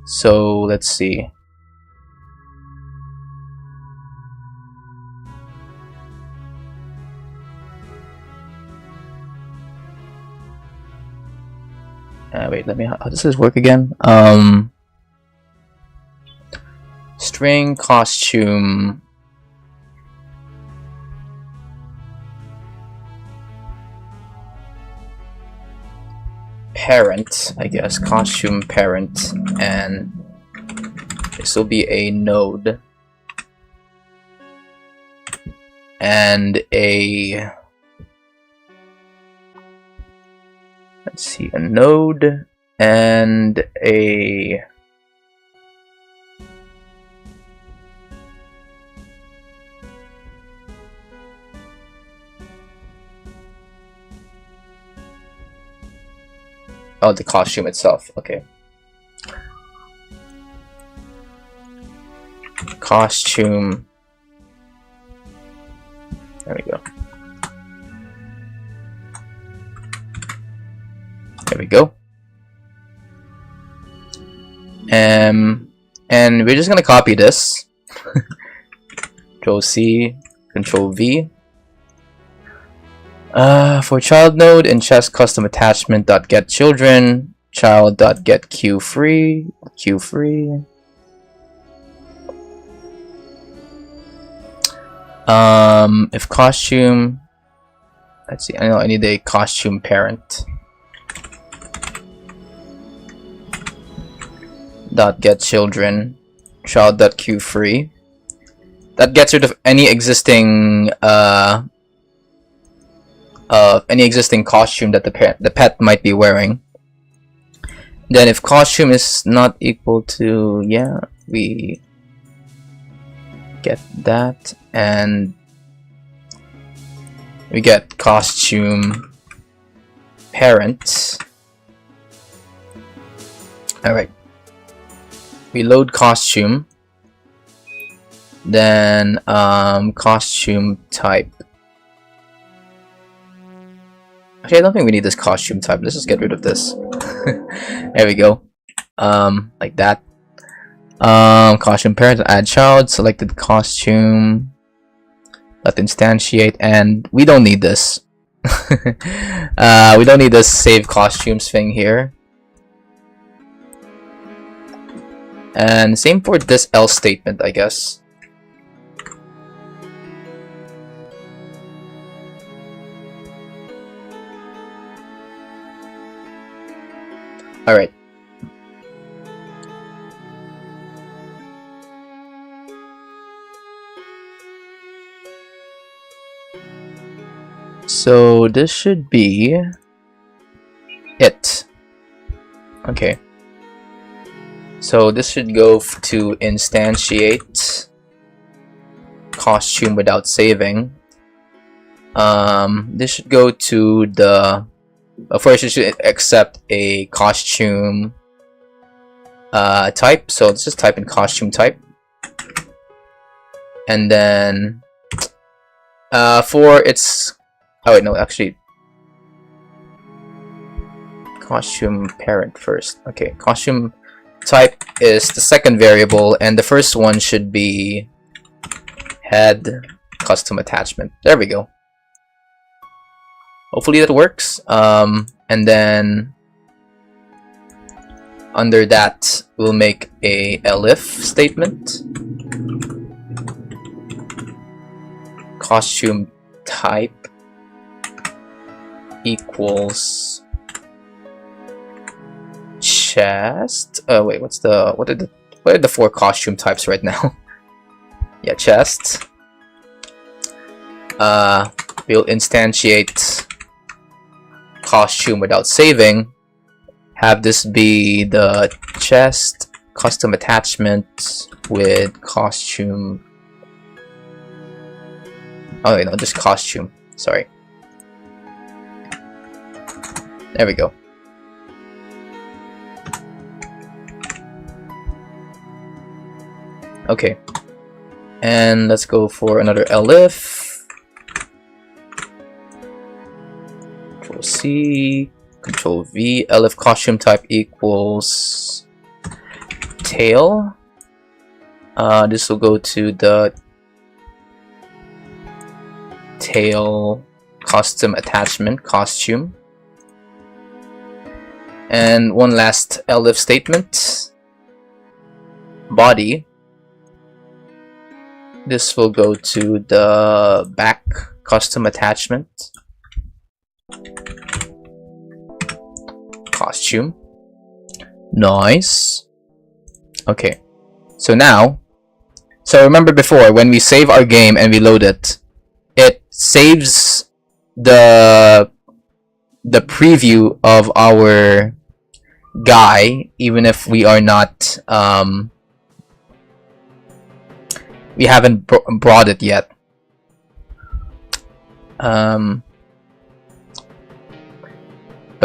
So let's see. Wait, let me. How does this work again? String costume. Parent, I guess, costume parent, and this will be a node and a, let's see, a node and a oh, the costume itself. Okay. Costume. There we go. There we go. And we're just gonna copy this. Control C, Control V. For child node in chest custom attachment dot get children child dot get queue free. If costume, let's see. I know I need a costume parent dot get children child dot queue free. That gets rid of any existing costume that the pet might be wearing. Then if costume is not equal to, yeah, we get that, and we get costume parent. Alright. We load costume. Then costume type Actually, I don't think we need this costume type. Let's just get rid of this. There we go. Like that. Costume parent, add child, selected costume. Let instantiate, and we don't need this. We don't need this save costumes thing here. And same for this else statement, I guess. Alright. So this should be it. Okay. So this should go to instantiate costume without saving. This should go to the first it should accept a costume type. So let's just type in costume type. And then for its oh wait, no, actually costume parent first. Okay, costume type is the second variable, and the first one should be head custom attachment. There we go. Hopefully that works. And then under that we'll make a elif statement. Costume type equals chest. Wait, what are the four costume types right now? Yeah, chest. We'll instantiate costume without saving. Have this be the chest custom attachment with costume. Oh wait, no, just costume. Sorry. There we go. Okay, and let's go for another elif. Control C, Control V. Elif costume type equals tail. This will go to the tail custom attachment costume. And one last elif statement. Body. This will go to the back custom attachment costume. Nice. Okay, so now, remember before when we save our game and we load it, it saves the preview of our guy even if we are not we haven't brought it yet. But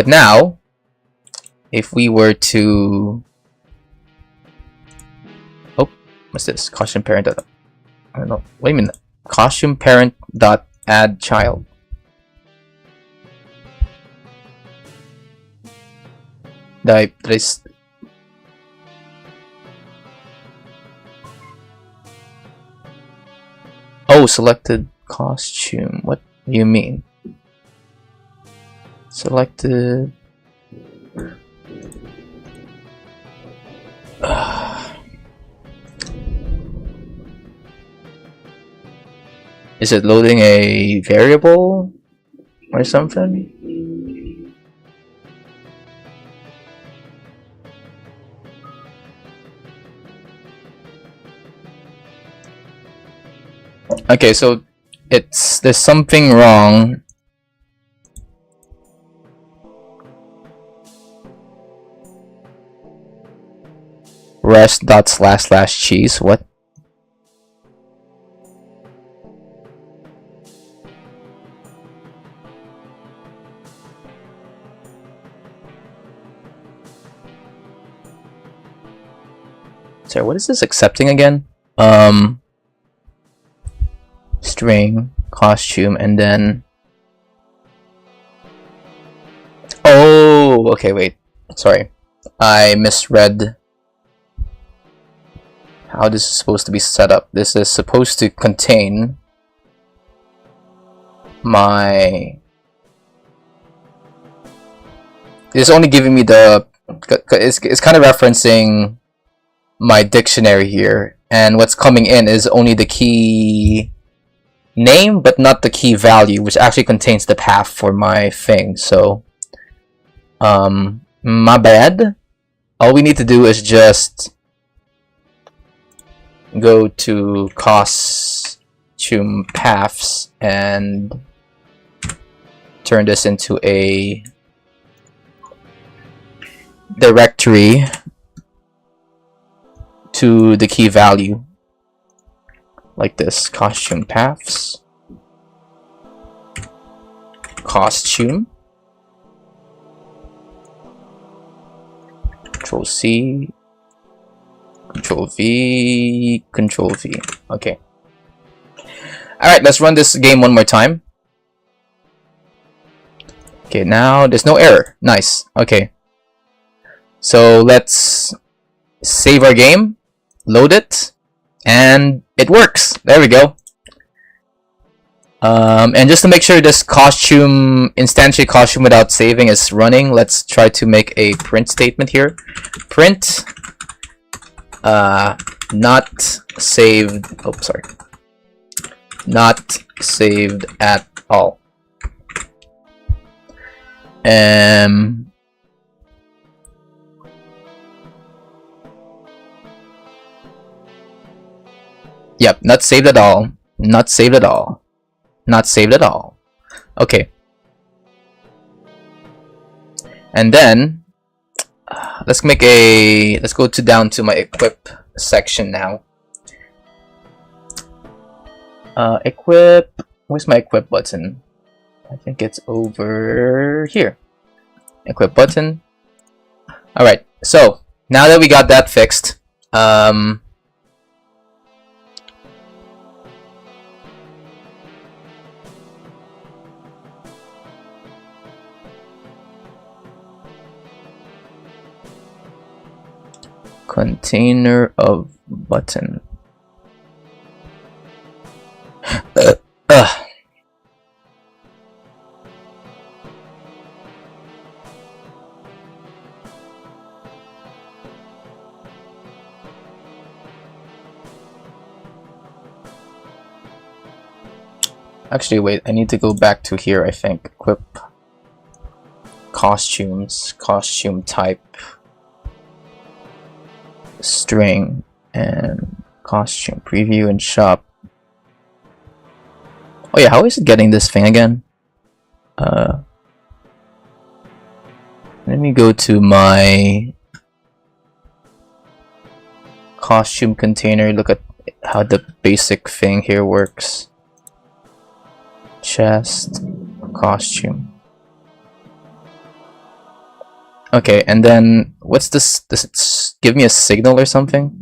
now, if we were to, oh, what's this? Costume parent. I don't know. Wait a minute. Costume parent dot add child. Did I oh, selected costume. What do you mean? Selected. Is it loading a variable or something? Okay, so there's something wrong. Rest.//cheese. What? Sorry, what is this accepting again? String costume and then okay, wait. Sorry. I misread how this is supposed to be set up. This is supposed to contain my... It's only giving me the... It's kind of referencing my dictionary here. And what's coming in is only the key name, but not the key value, which actually contains the path for my thing. So, my bad. All we need to do is just go to costume paths and turn this into a directory to the key value, like this. Costume paths, costume, Control C, Control V, Control V. Okay. Alright, let's run this game one more time. Okay, now there's no error. Nice. Okay. So let's save our game, load it, and it works. There we go. And just to make sure this costume, instantiate costume without saving is running, let's try to make a print statement here. Print not saved. Oh, sorry. Not saved at all. Yep, not saved at all. Not saved at all. Not saved at all. Okay. And then let's go down to my equip section now. Equip. Where's my equip button? I think it's over here. Equip button. All right. So now that we got that fixed, container of button. Actually, wait, I need to go back to here, I think. Equip costumes, costume type, string, and costume preview and shop. Oh yeah, how is it getting this thing again? Let me go to my costume container, look at how the basic thing here works. Chest, costume. Okay, and then what's this? Does it give me a signal or something?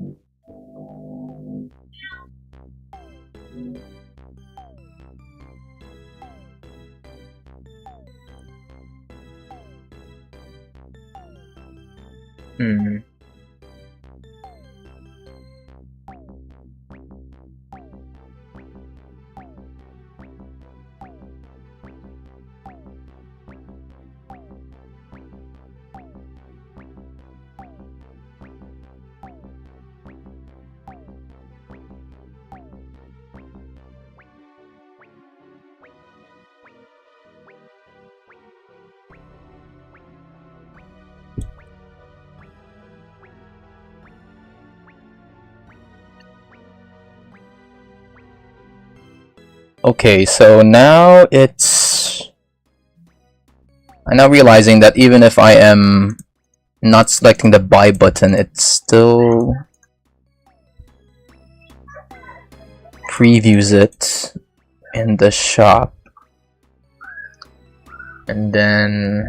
Okay, so now I'm now realizing that even if I am not selecting the buy button, it still previews it in the shop. And then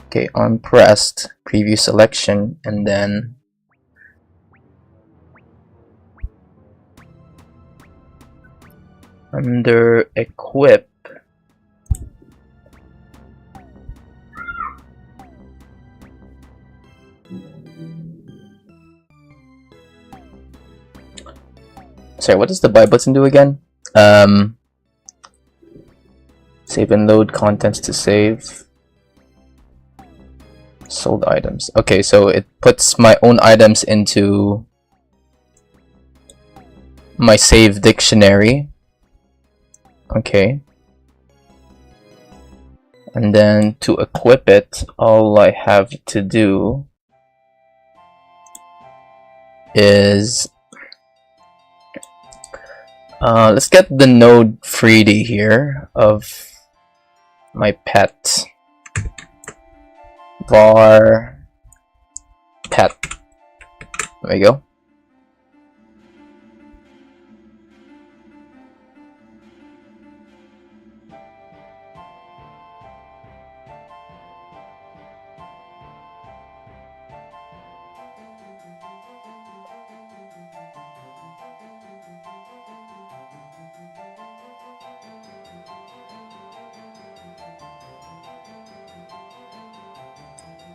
okay, on pressed, preview selection, and then under equip, Sorry, what does the buy button do again? Save and load contents to save. Sold items. Okay, so it puts my own items into my save dictionary. Okay. And then to equip it, all I have to do is let's get the node 3D here of my pet. Var pet. There we go.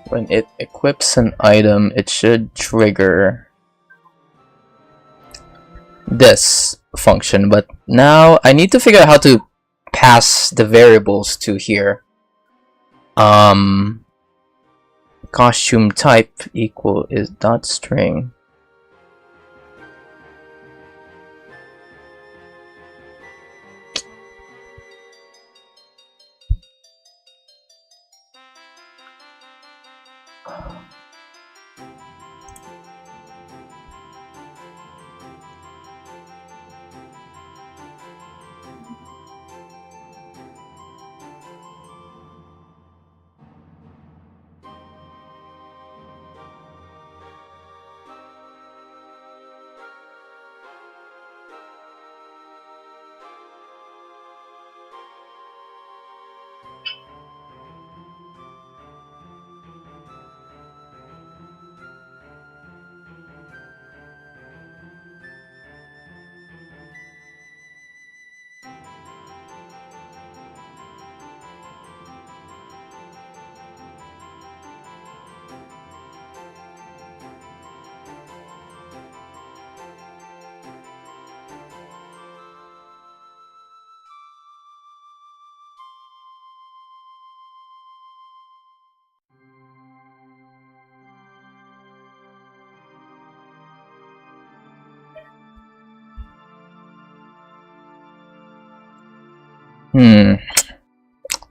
When it equips an item, it should trigger this function, but now I need to figure out how to pass the variables to here. Costume type equal is dot string.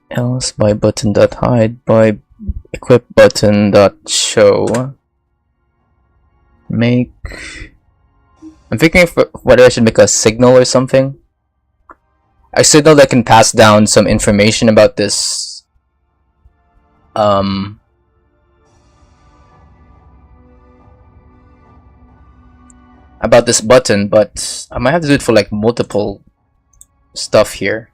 Else by button dot hide by equip button dot show. Make. I'm thinking of whether I should make a signal or something. A signal that can pass down some information about this. About this button, but I might have to do it for like multiple stuff here.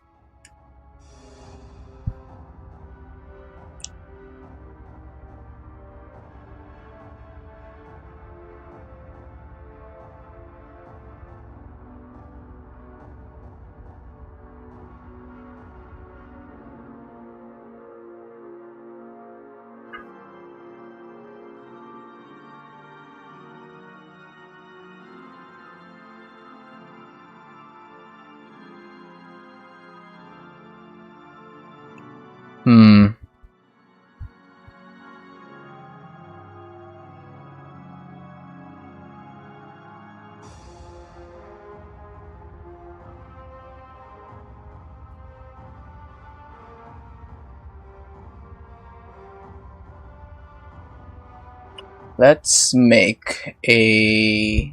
Let's make a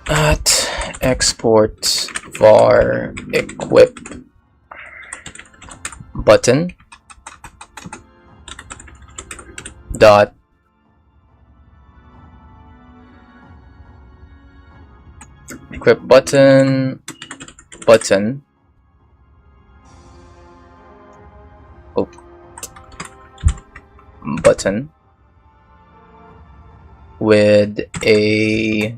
at export var equip button dot equip button button with a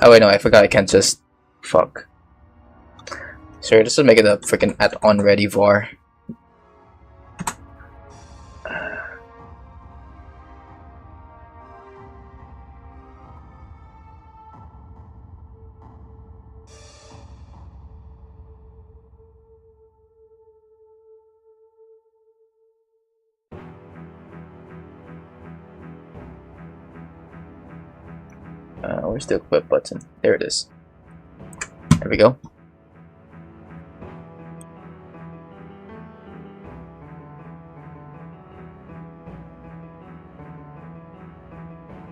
oh wait, no, I forgot I can't just fuck. Sorry, this will make it a freaking at onReady var. Where's the equip button? There it is. There we go.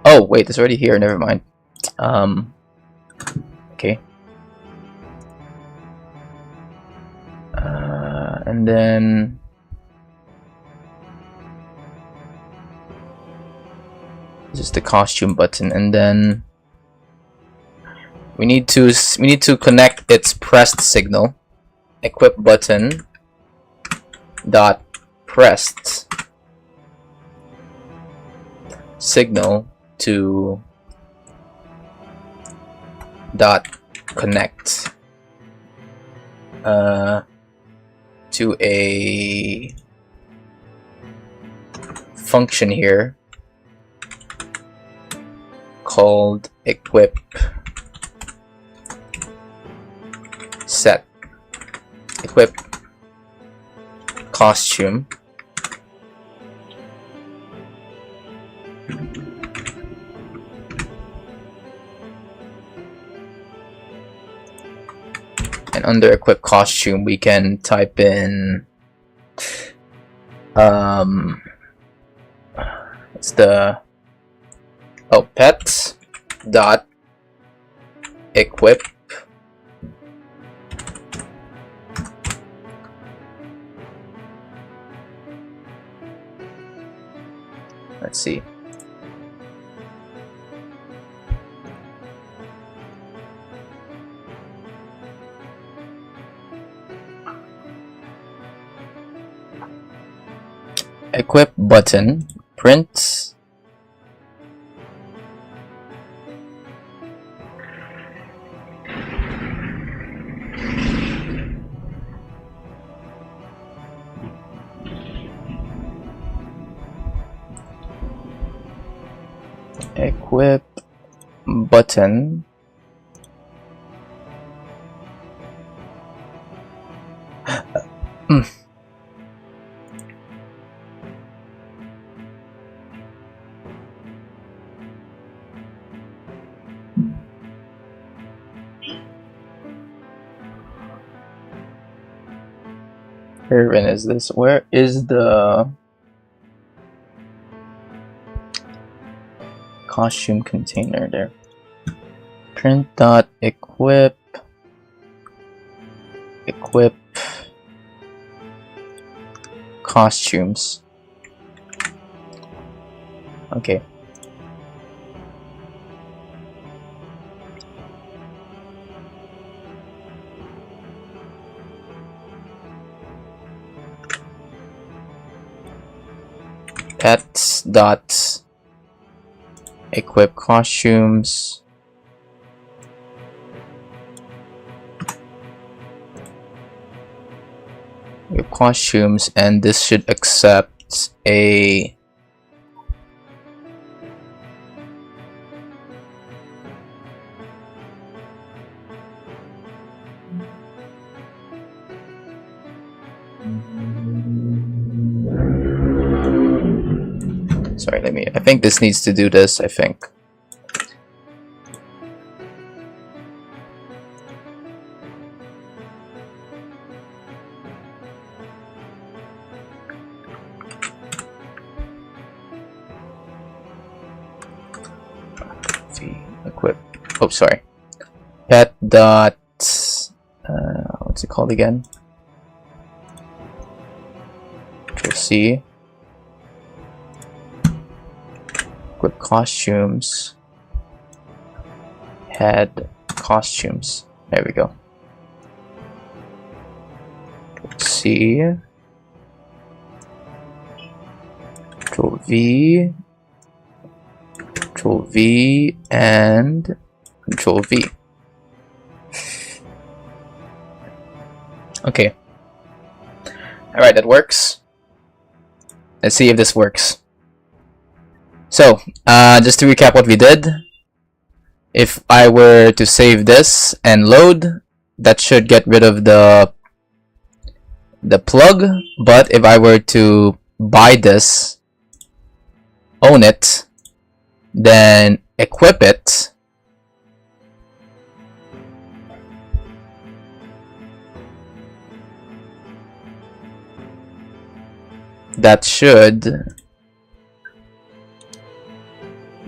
Oh wait, it's already here. Never mind. Okay. And then this is the costume button, and then we need to connect its pressed signal. Equip button dot pressed signal to dot connect to a function here called equip set equip costume and under equip costume we can type in it's the pet dot equip let's see equip button print equip button Where is this? Where is the costume container there? Print dot equip costumes. Okay. Pets dot equip costumes and this should accept a sorry, I think this needs to do this, I think. Equip, oh sorry. Pet dot, what's it called again? Control-C. Equip costumes, head costumes. There we go. C, Control-V, Control-V, and Control-V. Okay. Alright, that works. Let's see if this works. So, just to recap what we did, if I were to save this and load, that should get rid of the plug, but if I were to buy this, own it, then equip it, that should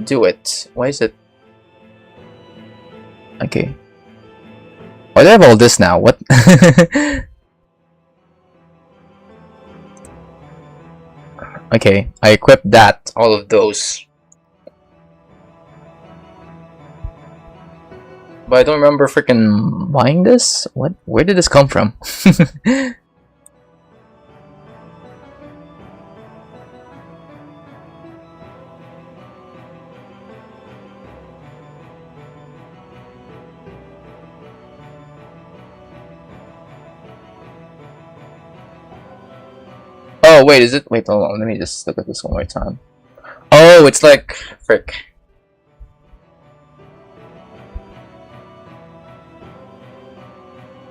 do it. Why is it? Okay. Why do I have all this now? What? Okay, I equipped that, all of those. But I don't remember freaking buying this? What? Where did this come from? Oh, wait, is it? Wait, hold on, let me just look at this one more time. Oh, it's like... frick.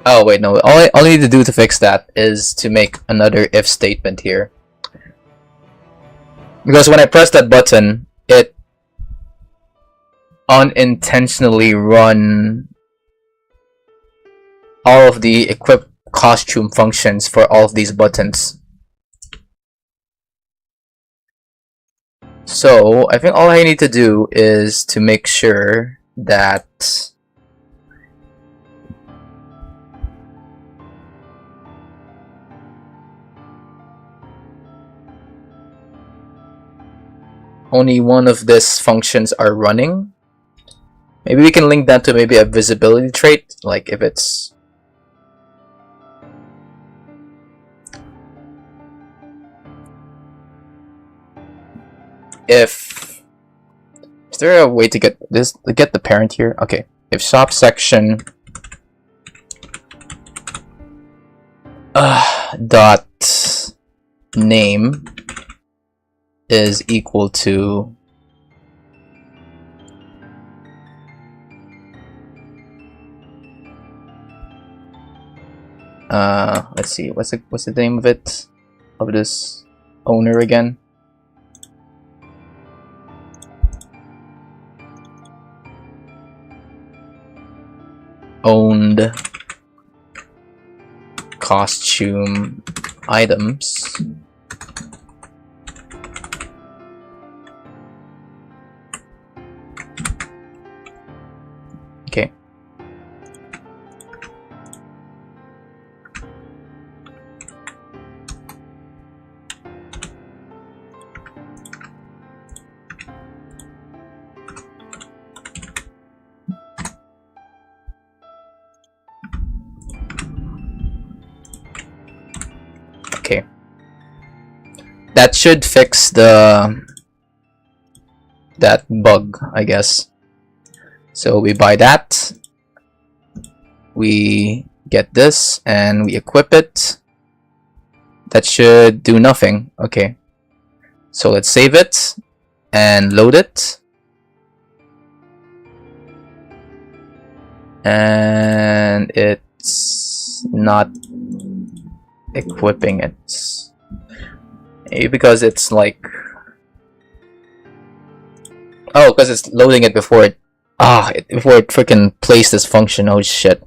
Oh, wait, no. All I need to do to fix that is to make another if statement here. Because when I press that button, it unintentionally run all of the equip costume functions for all of these buttons. So I think all I need to do is to make sure that only one of these functions are running. Maybe we can link that to maybe a visibility trait, like if it's... If... Is there a way to get this, to get the parent here? Okay. If shop section dot name is equal to let's see, what's the name of it, of this owner again? Owned costume items. Okay. Okay. That should fix that bug, I guess. So we buy that, we get this, and we equip it. That should do nothing. Okay. So let's save it and load it. And it's not equipping it. Maybe because it's like... Oh, because it's loading it before it... before it freaking plays this function. Oh shit.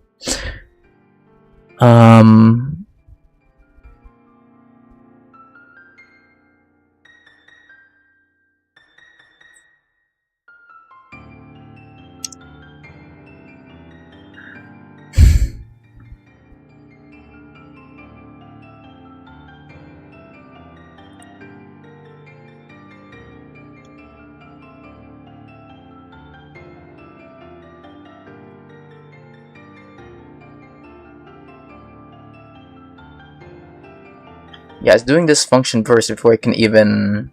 Yeah, it's doing this function first before I can even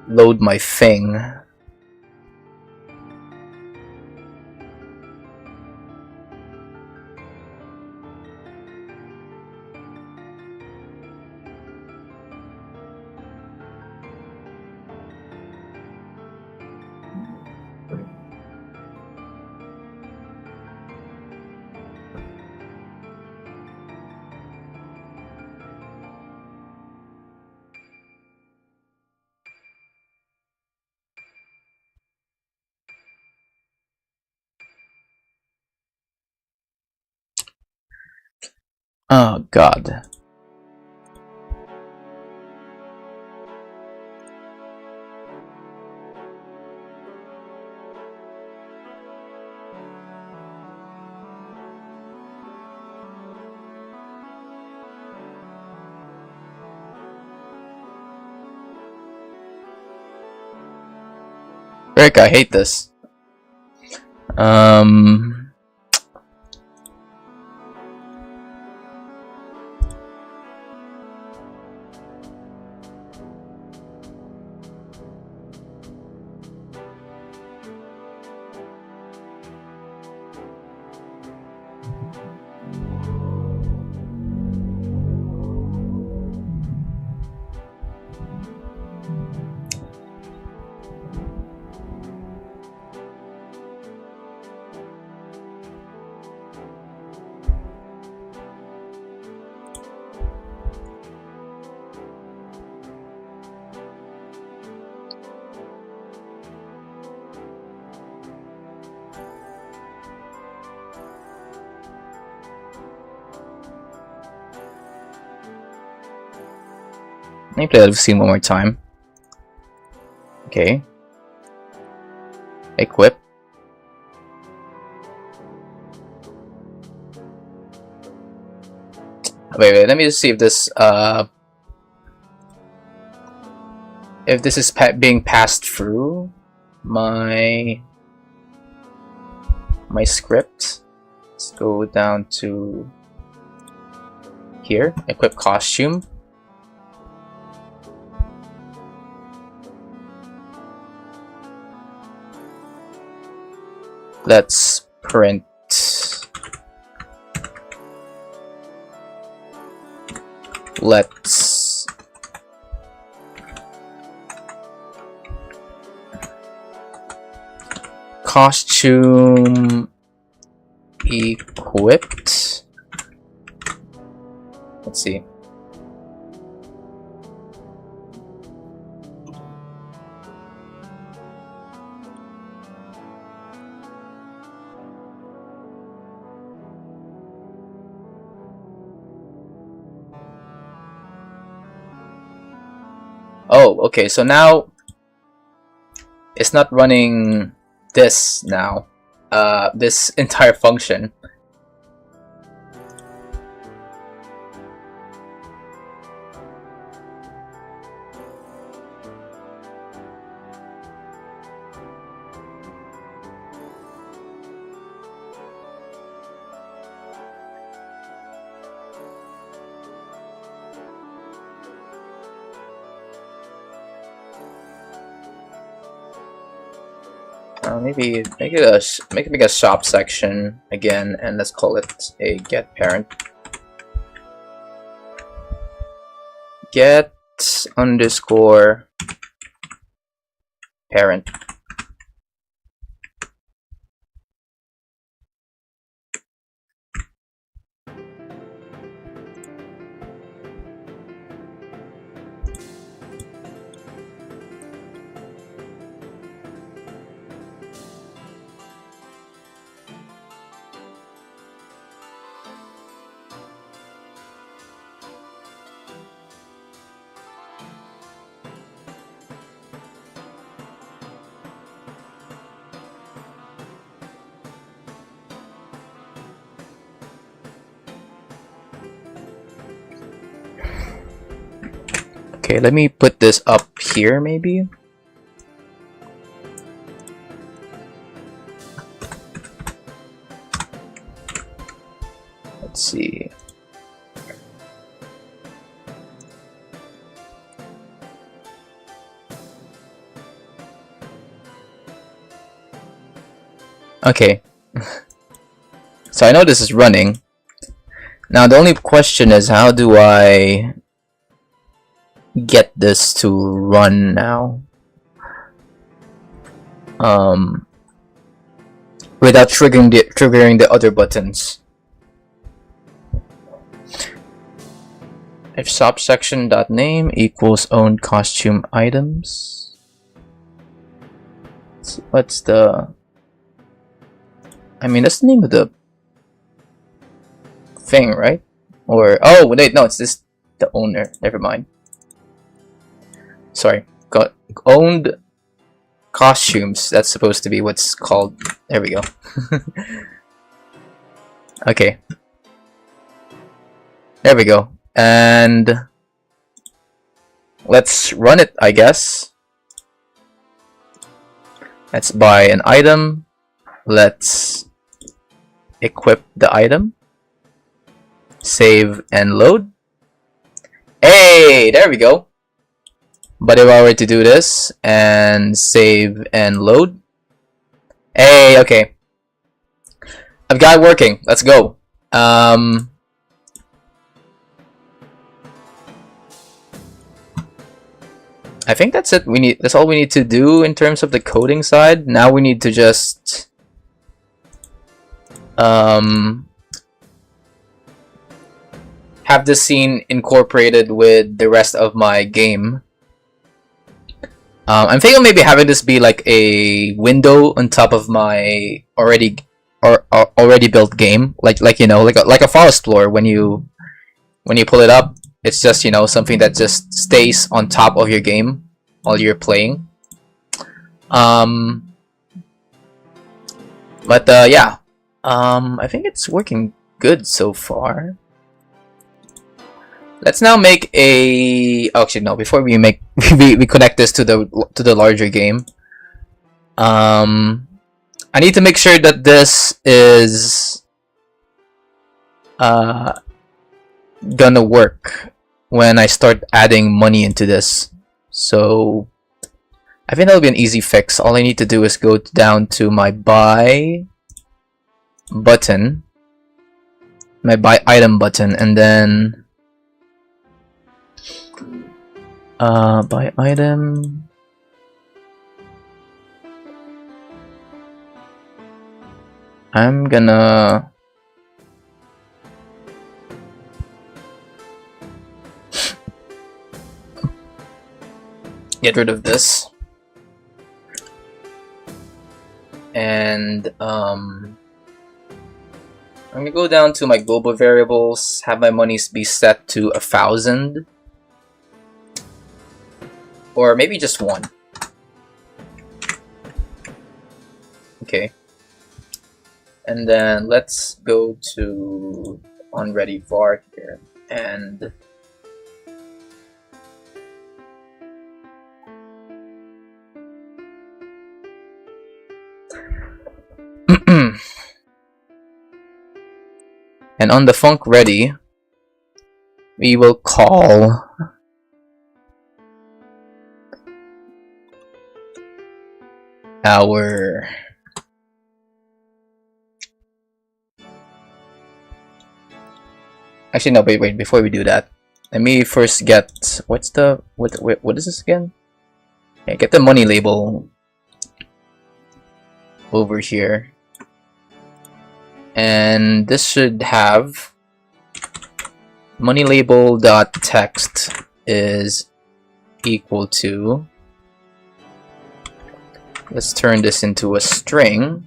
load my thing. Oh god. Rick, I hate this. Let me play the scene one more time. Okay. Equip. Wait, let me just see if this is being passed through my script. Let's go down to here, equip costume. Let's print costume equipped. Let's see. Oh, okay, so now it's not running this now, this entire function. Maybe make a shop section again, and let's call it a get parent. Get underscore parent. Okay, let me put this up here, maybe. Let's see. Okay. So I know this is running. Now the only question is, how do I get this to run now without triggering the other buttons? If subsection.name equals own costume items, what's the, I mean, that's the name of the thing, right? Or, oh wait, no, it's this, the owner, never mind. Sorry, got owned costumes. That's supposed to be what's called. There we go. Okay. There we go. And let's run it, I guess. Let's buy an item. Let's equip the item. Save and load. Hey, there we go. But if I were to do this and save and load. Hey, okay. I've got it working. Let's go. I think that's it. That's all we need to do in terms of the coding side. Now we need to just have this scene incorporated with the rest of my game. I'm thinking maybe having this be like a window on top of my already built game, like you know, like a file explorer. When you pull it up, it's just, you know, something that just stays on top of your game while you're playing. But yeah, I think it's working good so far. Let's now make a. Oh, actually, no. Before we make we connect this to the larger game. I need to make sure that this is gonna work when I start adding money into this. So I think that'll be an easy fix. All I need to do is go down to my buy button, my buy item button, and then buy item. I'm gonna get rid of this, and I'm gonna go down to my global variables, have my monies be set to 1,000. Or maybe just 1. Okay. And then let's go to onReady var here and and on the func ready we will call our actually no, wait, before we do that, let me first get what is this again? Yeah, get the money label over here, and this should have money label dot text is equal to, let's turn this into a string.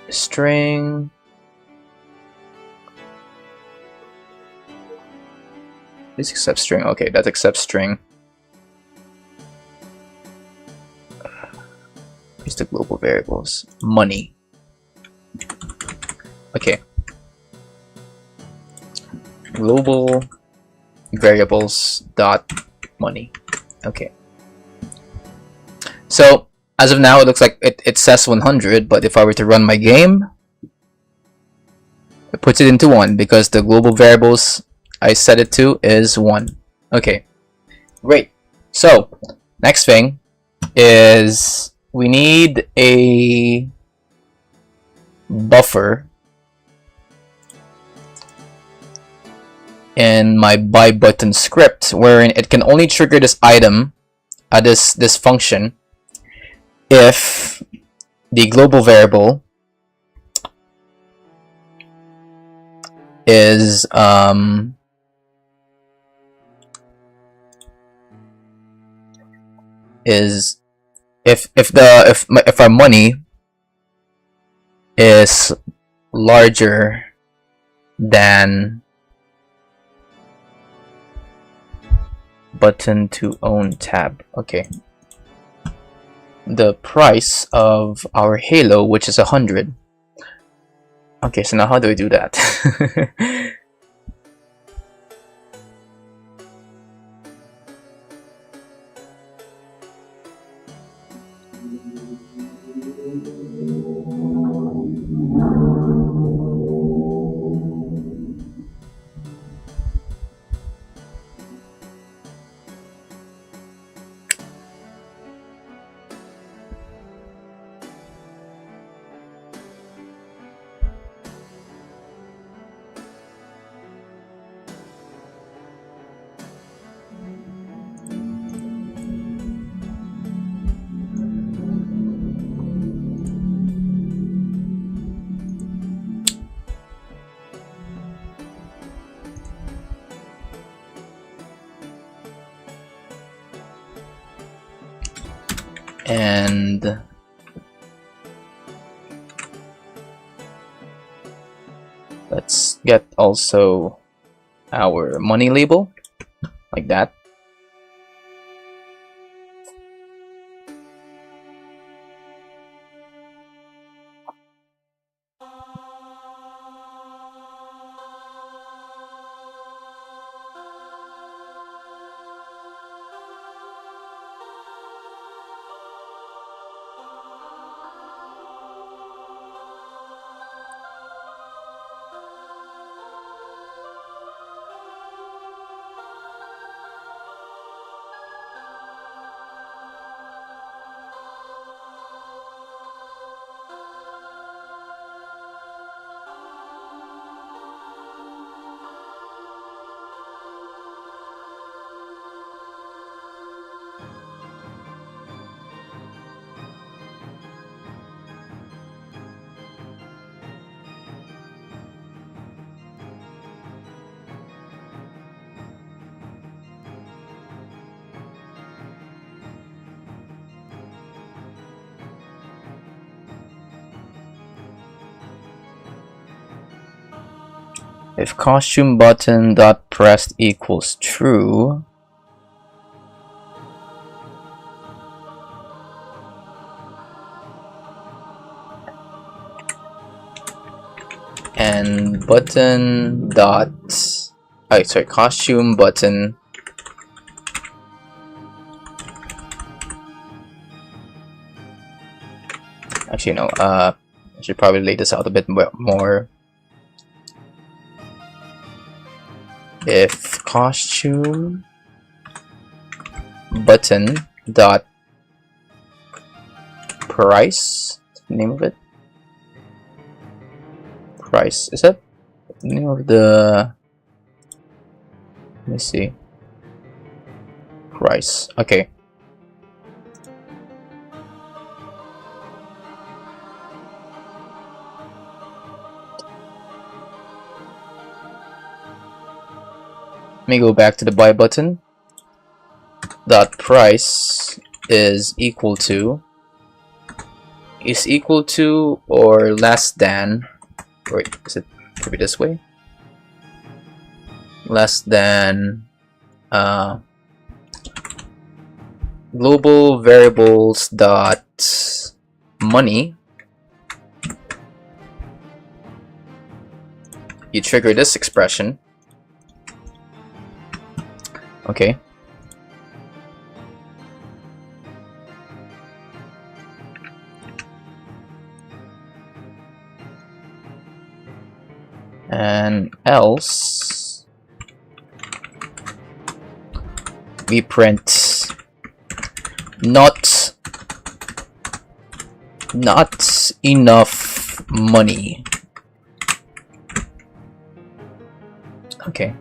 String this accept string. Okay, that accepts string. Here's the global variables. Money. Okay. Global variables dot money. Okay. So as of now, it looks like it says 100, but if I were to run my game, it puts it into 1 because the global variables I set it to is 1. Okay, great. So next thing is we need a buffer in my buy button script wherein it can only trigger this item, this function, if the global variable is if our money is larger than button to own tab. Okay. The price of our halo, which is 100. Okay, so now how do I do that? And let's get also our money label like that. If costume button dot pressed equals true, and button dot costume button actually no, I should probably lay this out a bit more. If costume button dot price, the name of it, price, is that the name of the, let me see, price, okay. Let me go back to the buy button. Dot price is equal to or less than, wait, is it, could be this way, less than global variables dot money. You trigger this expression. Okay. And else we print not enough money. Okay.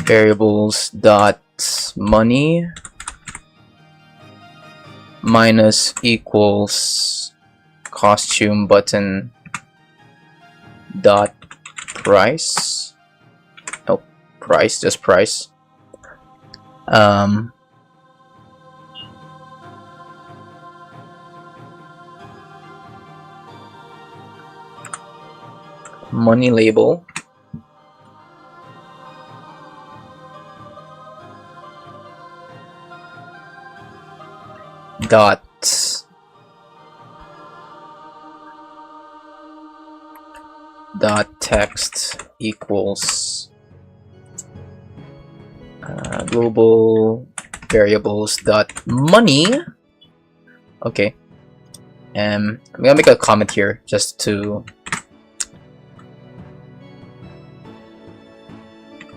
Variables dot money minus equals costume button dot price. Oh, price, just price. Money label dot text equals global variables dot money. Okay. I'm gonna make a comment here just to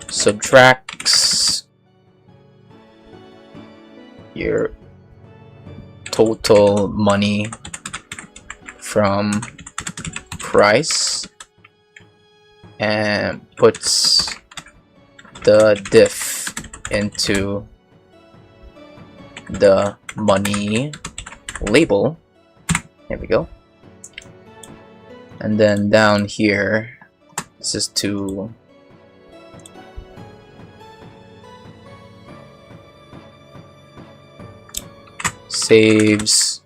subtracts your total money from price and puts the diff into the money label. There we go. And then down here, this is to saves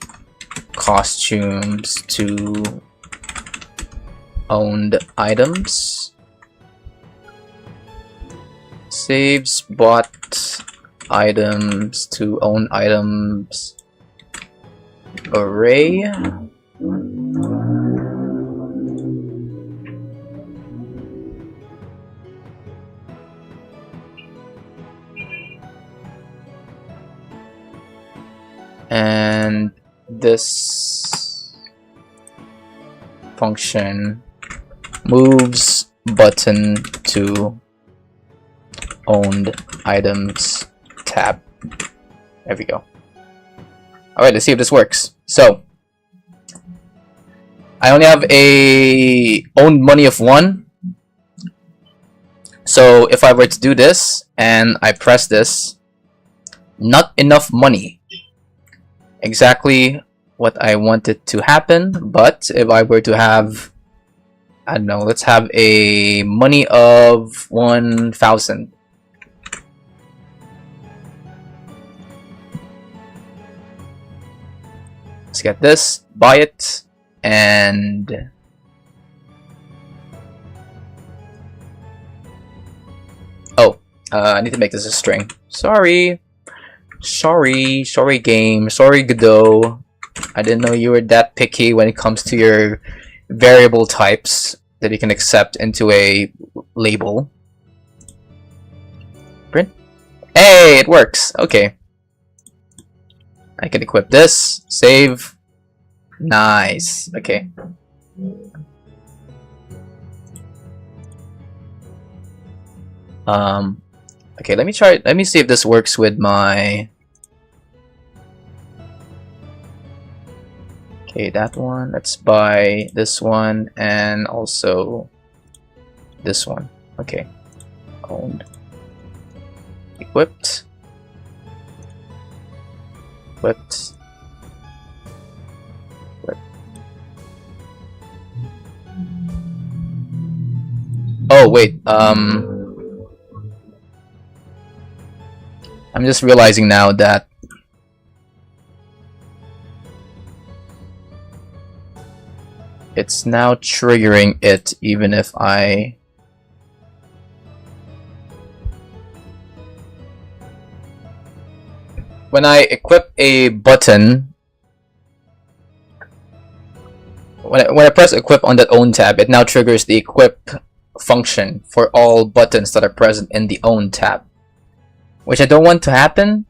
costumes to owned items. Saves bought items to own items array. And this function moves button to owned items tab. There we go. Alright, let's see if this works. So I only have a owned money of 1. So if I were to do this and I press this, not enough money. Exactly what I wanted to happen, but if I were to have, I don't know, let's have a money of 1,000. Let's get this, buy it, and oh, I need to make this a string. Sorry game, sorry Godot. I didn't know you were that picky when it comes to your variable types that you can accept into a label. Print. Hey, it works. Okay. I can equip this, save. Nice. Okay. Okay, let me see if this works with my. Okay, that one. Let's buy this one and also this one. Okay. Owned. Equipped. Equipped. Equipped. Oh, wait. I'm just realizing now that it's now triggering it even if I when I equip a button, when I press equip on that own tab, it now triggers the equip function for all buttons that are present in the own tab, which I don't want to happen.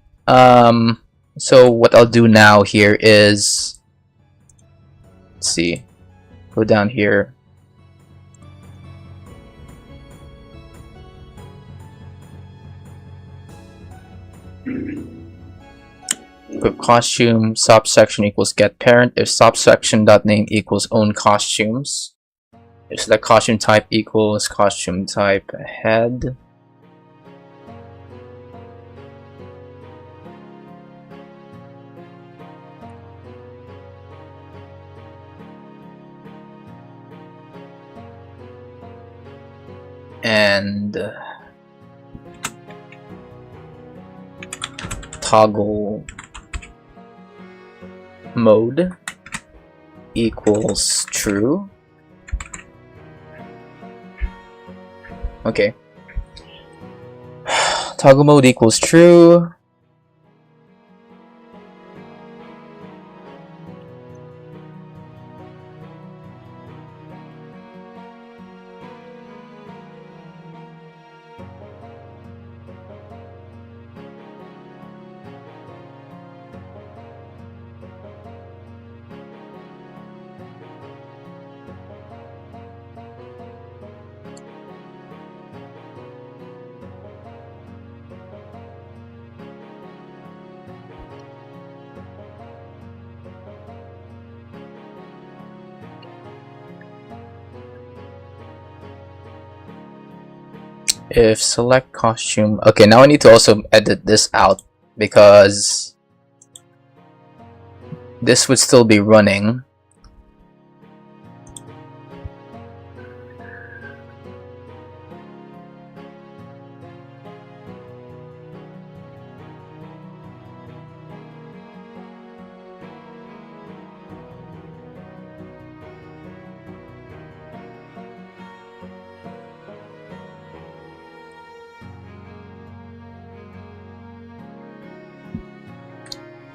So what I'll do now here is, let's see, go down here. Equip costume subsection equals get parent if subsection.name equals own costumes. If select costume type equals costume type head. And toggle mode equals true. Okay. Toggle mode equals true. If select costume, okay, now I need to also edit this out because this would still be running.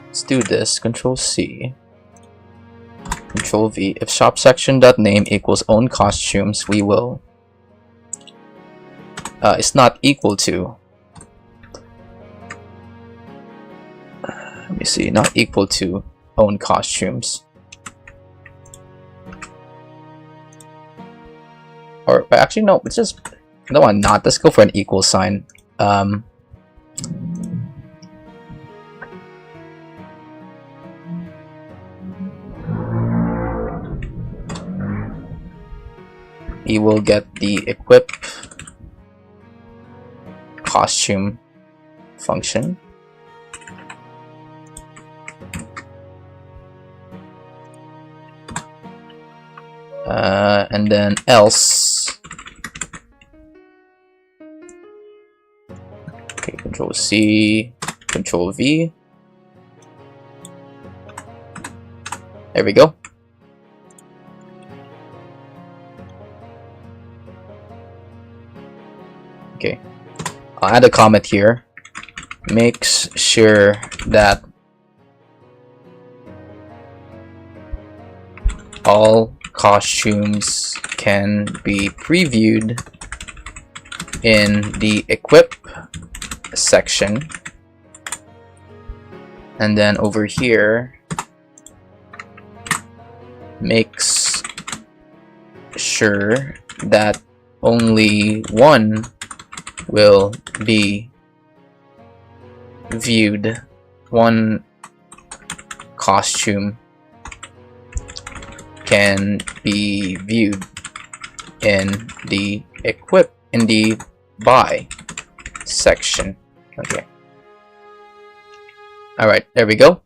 Let's do this. Control C. Control V. If shop section.name equals own costumes, we will. It's not equal to. Let me see. Not equal to own costumes. Or actually no. It's just no one not. Let's go for an equal sign. We will get the equip costume function. And then else. Okay, Control C, Control V. There we go. Okay, I'll add a comment here. Makes sure that all costumes can be previewed in the equip section, and then over here makes sure that only one will be viewed, one costume can be viewed in the buy section. Okay. Alright, there we go.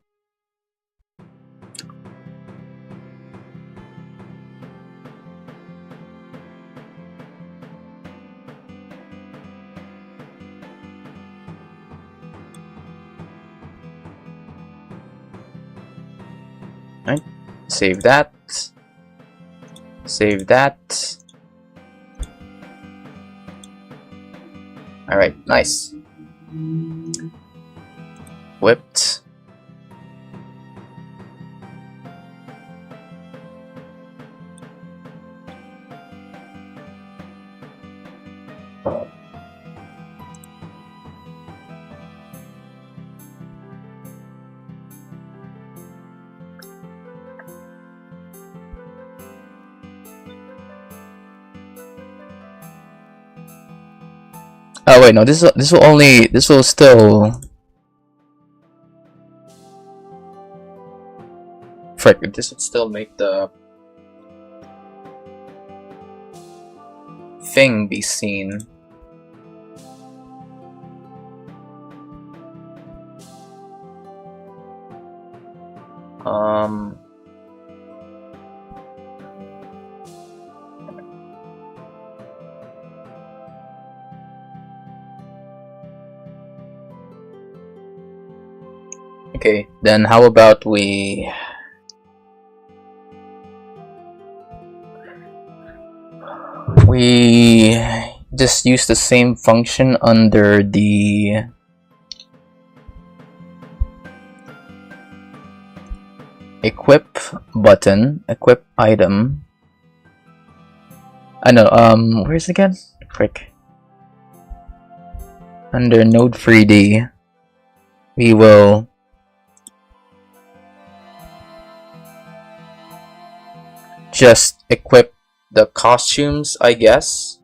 Right, save that. Save that. Alright, nice. Whipped. Oh wait, no, this will still. Frick, this would still make the thing be seen. Okay, then how about we just use the same function under the equip button, equip item. I know, where's it again? Frick. Under node 3D, we will just equip the costumes, I guess.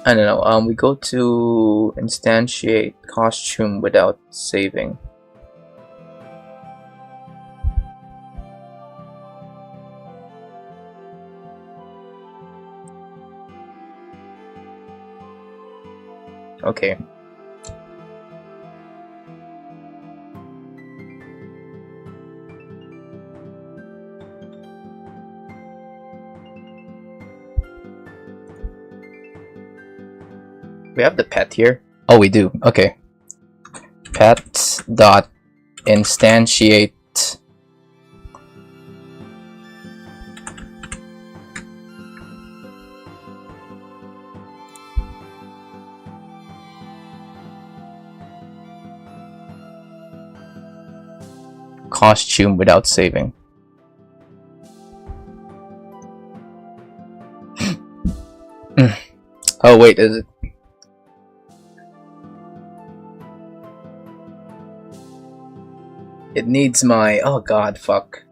I don't know. We go to instantiate costume without saving. Okay. We have the pet here. Oh, we do. Okay. Pet dot instantiate costume without saving. Oh wait, is it? It needs my... oh god, fuck.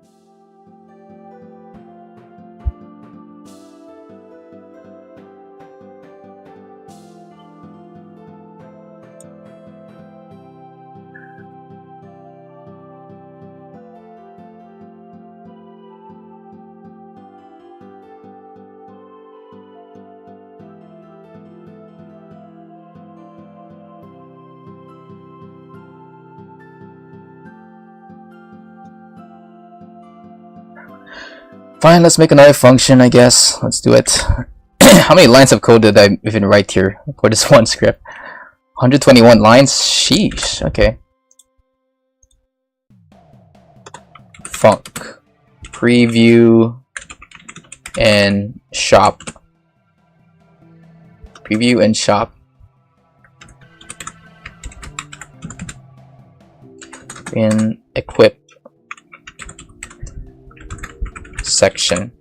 Fine, let's make another function, I guess. Let's do it. How many lines of code did I even write here for this one script? 121 lines? Sheesh, okay. Func. Preview and shop. Preview and shop. In equip section.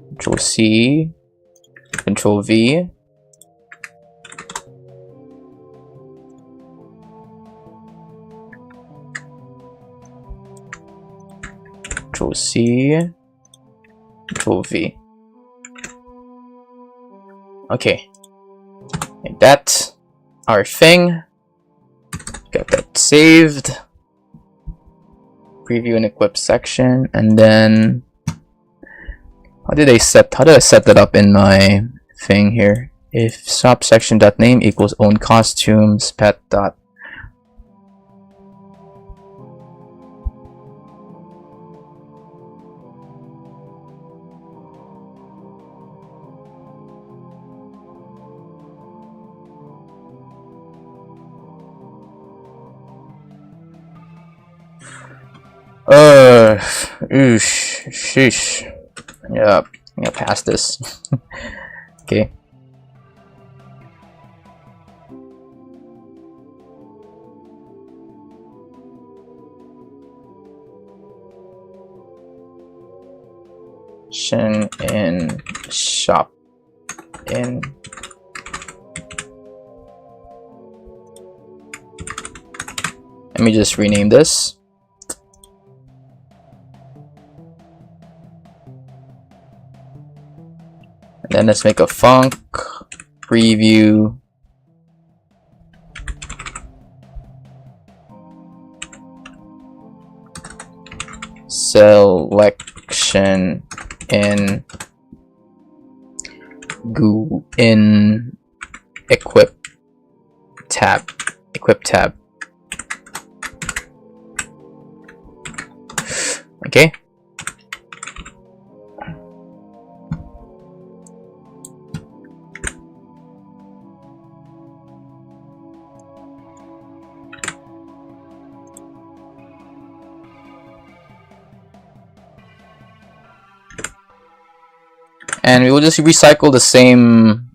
Control C, Control V. Control C, Control V. Okay. Like that. Our thing. Got that saved. Preview and equip section, and then how did I set that up in my thing here? If shop section dot name equals own costumes pet dot sheesh. Yeah, I'm gonna pass this. Okay. In shop in let me just rename this. And then let's make a func preview selection in equip tab. Okay. And we will just recycle the same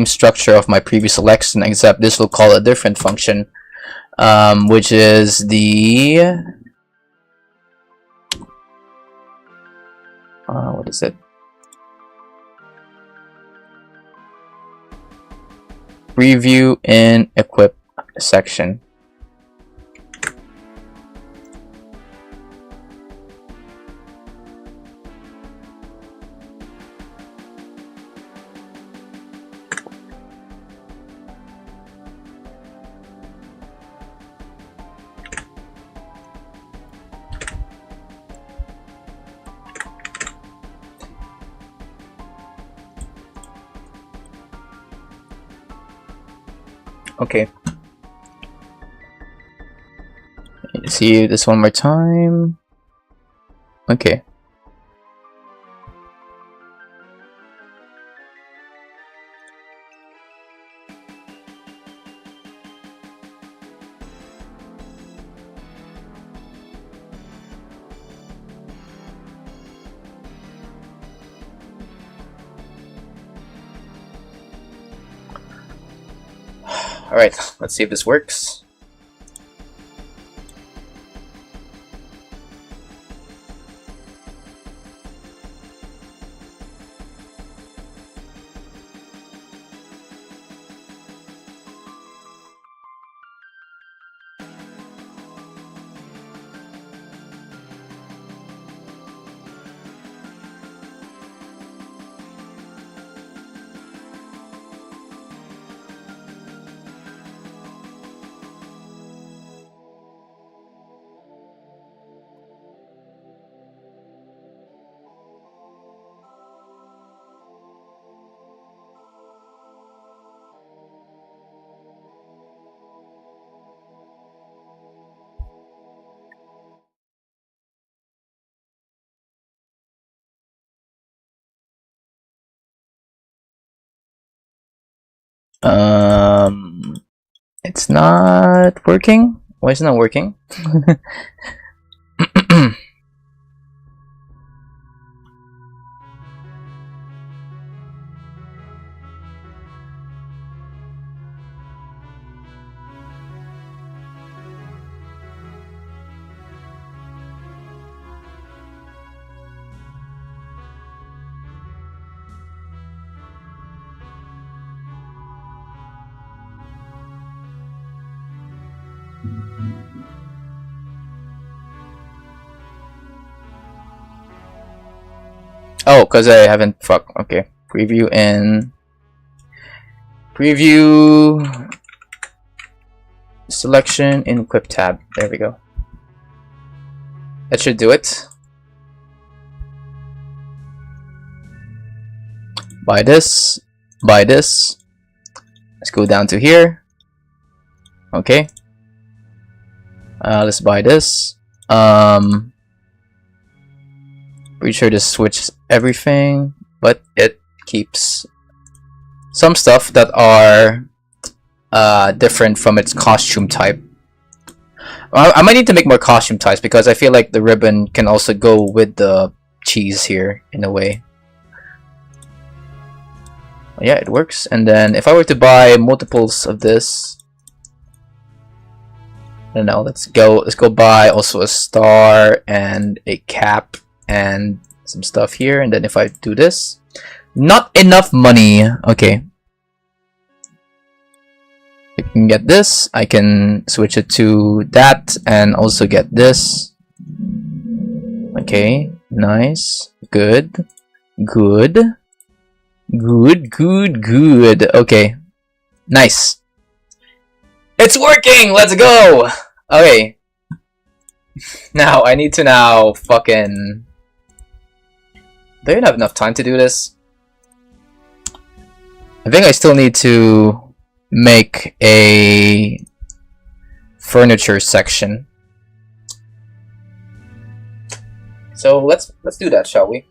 structure of my previous selection, except this will call a different function, which is the what is it? Preview and equip section. Okay. See this one more time. Okay. Alright, let's see if this works. It's not working. Why is it not working? Oh, because I haven't fuck. Okay, preview and preview selection in equip tab. There we go. That should do it. Buy this. Buy this. Let's go down to here. Okay. Let's buy this. Pretty sure this switches everything, but it keeps some stuff that are different from its costume type. I might need to make more costume types because I feel like the ribbon can also go with the cheese here in a way. Yeah, it works. And then if I were to buy multiples of this, I don't know, let's go buy also a star and a cap and some stuff here. And then if I do this, not enough money. Okay, I can get this, I can switch it to that and also get this. Okay, nice, good, good, good, good, good. Okay, nice, it's working. Let's go. Okay, now I need to now fucking, do I even have enough time to do this? I think I still need to make a furniture section. So let's do that, shall we?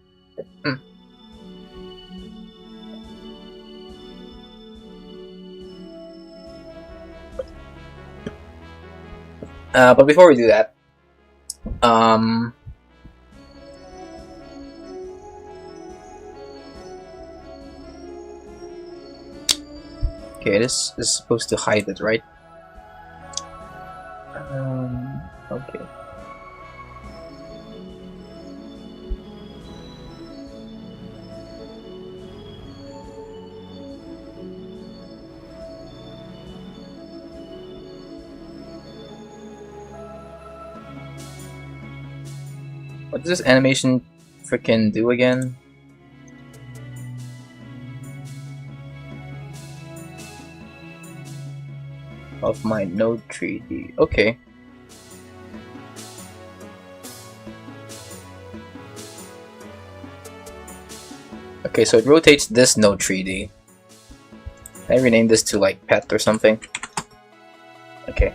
But before we do that, okay, this is supposed to hide it, right? Okay. What does this animation freaking do again? Of my node 3D. Okay. Okay, so it rotates this node 3D. Can I rename this to like pet or something? Okay.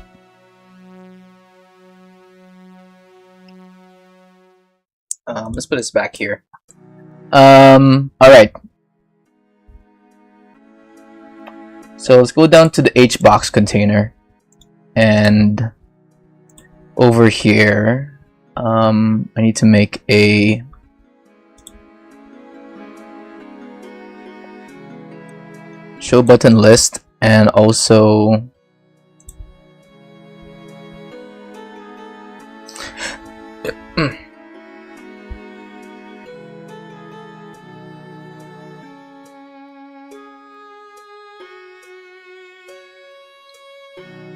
Let's put this back here. Alright. So let's go down to the HBox container. And over here, I need to make a show button list, and also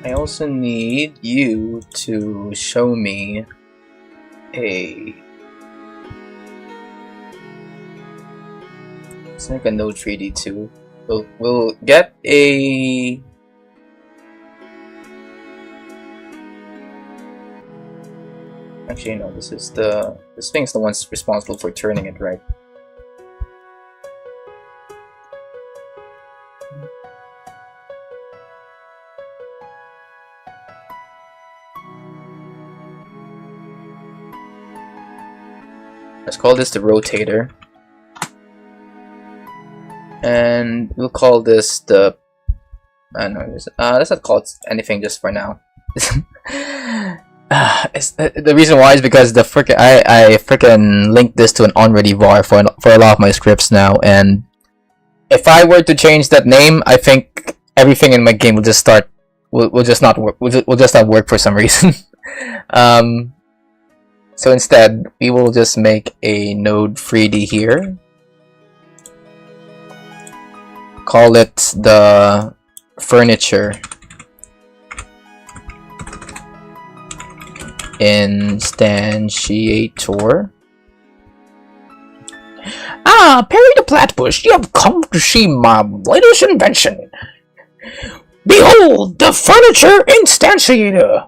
I also need you to show me a... Let's make a node 3D too. We'll get a... Actually, no, this thing is the one responsible for turning it, right? Let's call this the rotator. And we'll call this the... let's not call it anything just for now. The reason why is because the I freaking linked this to an onReady var for a lot of my scripts now, and if I were to change that name, I think everything in my game will just start will just not work. Will just not work for some reason. So instead, we will just make a node 3D here. Call it the furniture instantiator. Ah, Perry the Flatbush, you have come to see my latest invention. Behold, the furniture instantiator.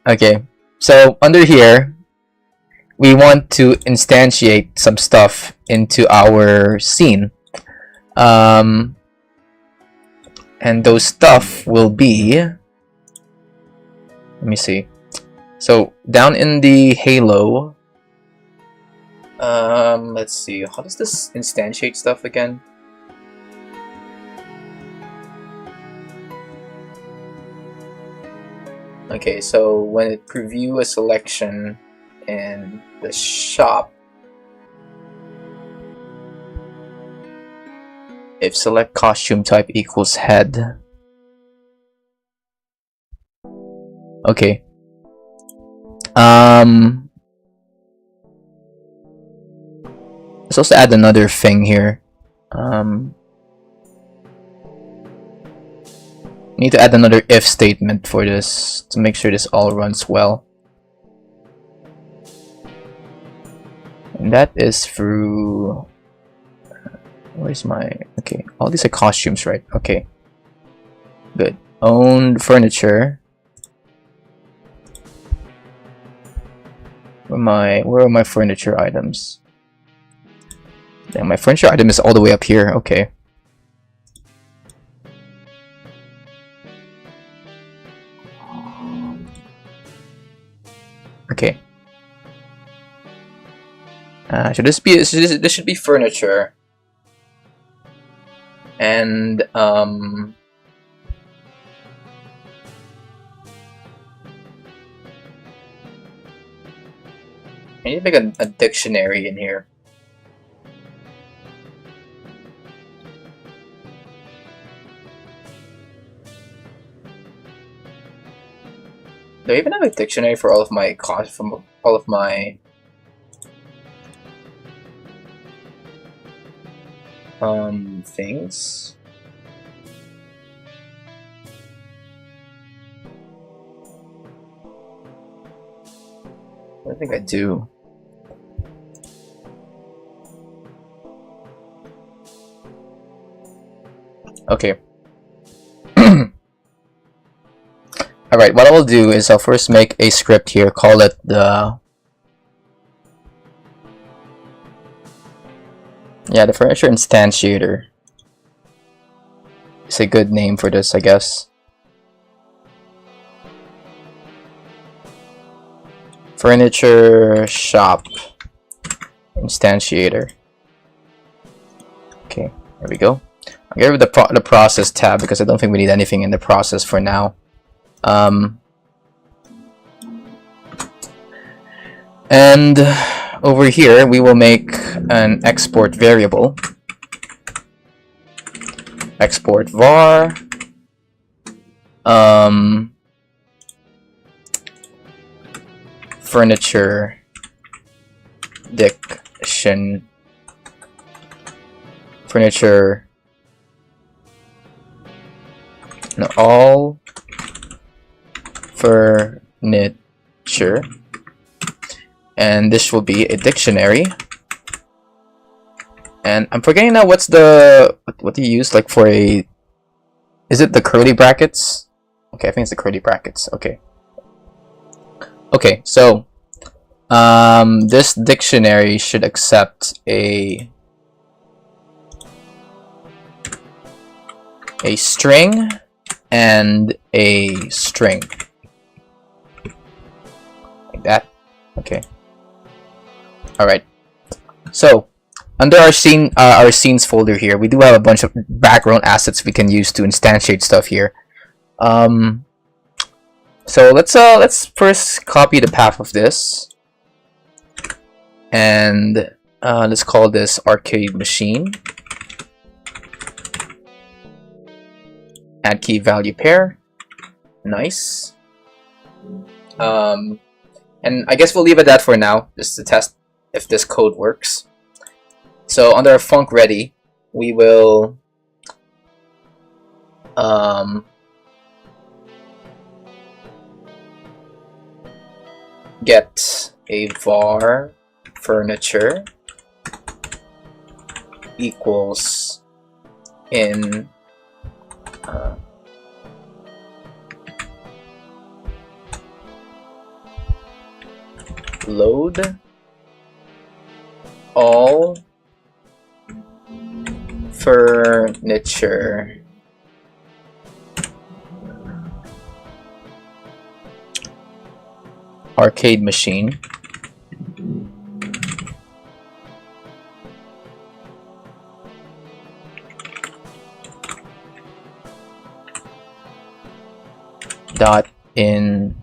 Okay. So under here, we want to instantiate some stuff into our scene. And those stuff will be... Let me see. So down in the halo, let's see. How does this instantiate stuff again? Okay, so when it preview a selection in the shop, if select costume type equals head. Okay. Let's also add another thing here. Need to add another if statement for this to make sure this all runs well. And that is through... Where's my... Okay, all these are costumes, right? Okay. Good. Owned furniture. Where are my furniture items? Damn, my furniture item is all the way up here. Okay. Okay. This should be furniture. And I need to make a dictionary in here. Do I even have a dictionary for all of my things? I think I do. Okay. Alright, what I will do is I'll first make a script here, call it the... Yeah, the furniture instantiator. It's a good name for this, I guess. furniture shop instantiator. Okay, there we go. I'll get rid of the process tab because I don't think we need anything in the process for now. And over here we will make an export variable. Export var furniture diction furniture no all furniture, and this will be a dictionary. And I'm forgetting now what do you use like for a, is it the curly brackets? Okay, I think it's the curly brackets. Okay, so this dictionary should accept a string and a string like that. Okay, all right, so under our scenes folder here, we do have a bunch of background assets we can use to instantiate stuff here. So let's first copy the path of this, and let's call this arcade machine. Add key value pair. Nice. And I guess we'll leave it at that for now, just to test if this code works. So under our func ready, we will get a var furniture equals in load all furniture arcade machine dot in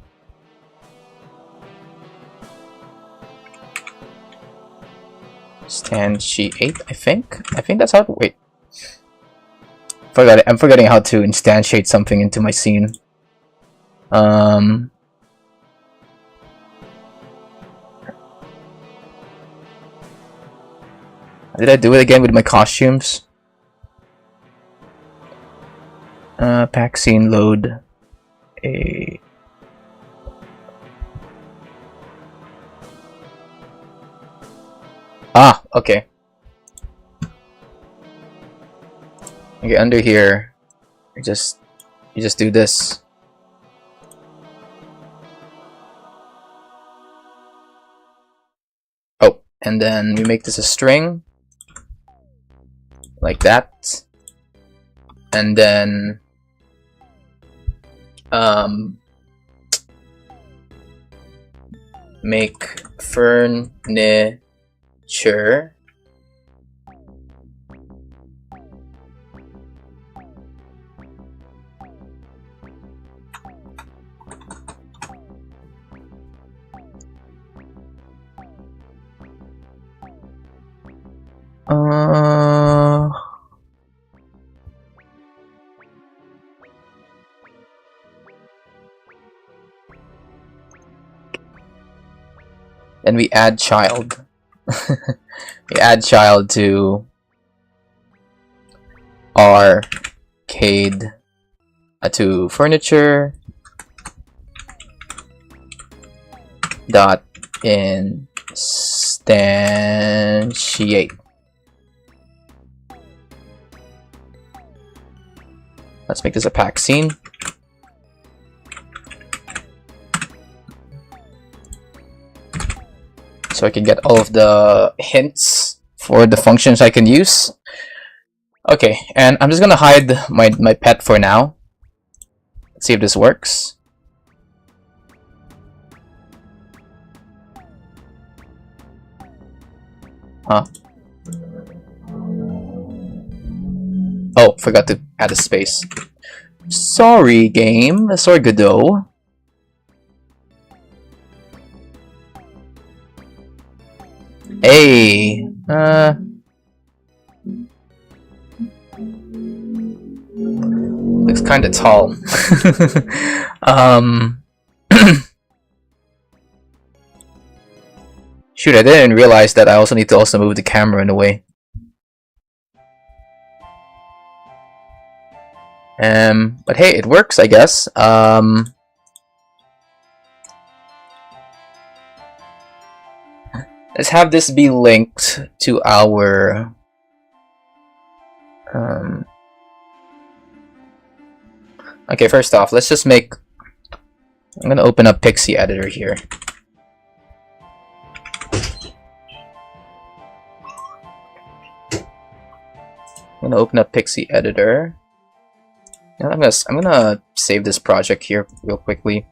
instantiate. I think that's how to wait. I'm forgetting how to instantiate something into my scene. Did I do it again with my costumes? Pack scene load a okay. Okay, under here, you just do this. Oh, and then we make this a string like that, and then make furniture then we add child. We add child to arcade to furniture dot instantiate. Let's make this a pack scene. So I can get all of the hints for the functions I can use. Okay, and I'm just gonna hide my pet for now. Let's see if this works. Huh? Oh, forgot to add a space. Sorry, game. Sorry, Godot. Hey. Looks kind of tall. Shoot, I didn't realize that I also need to also move the camera in a way. But hey, it works, I guess. Let's have this be linked to our okay, first off, let's just make I'm gonna open up Pixie Editor here. I'm gonna open up Pixie Editor. And I'm gonna save this project here real quickly.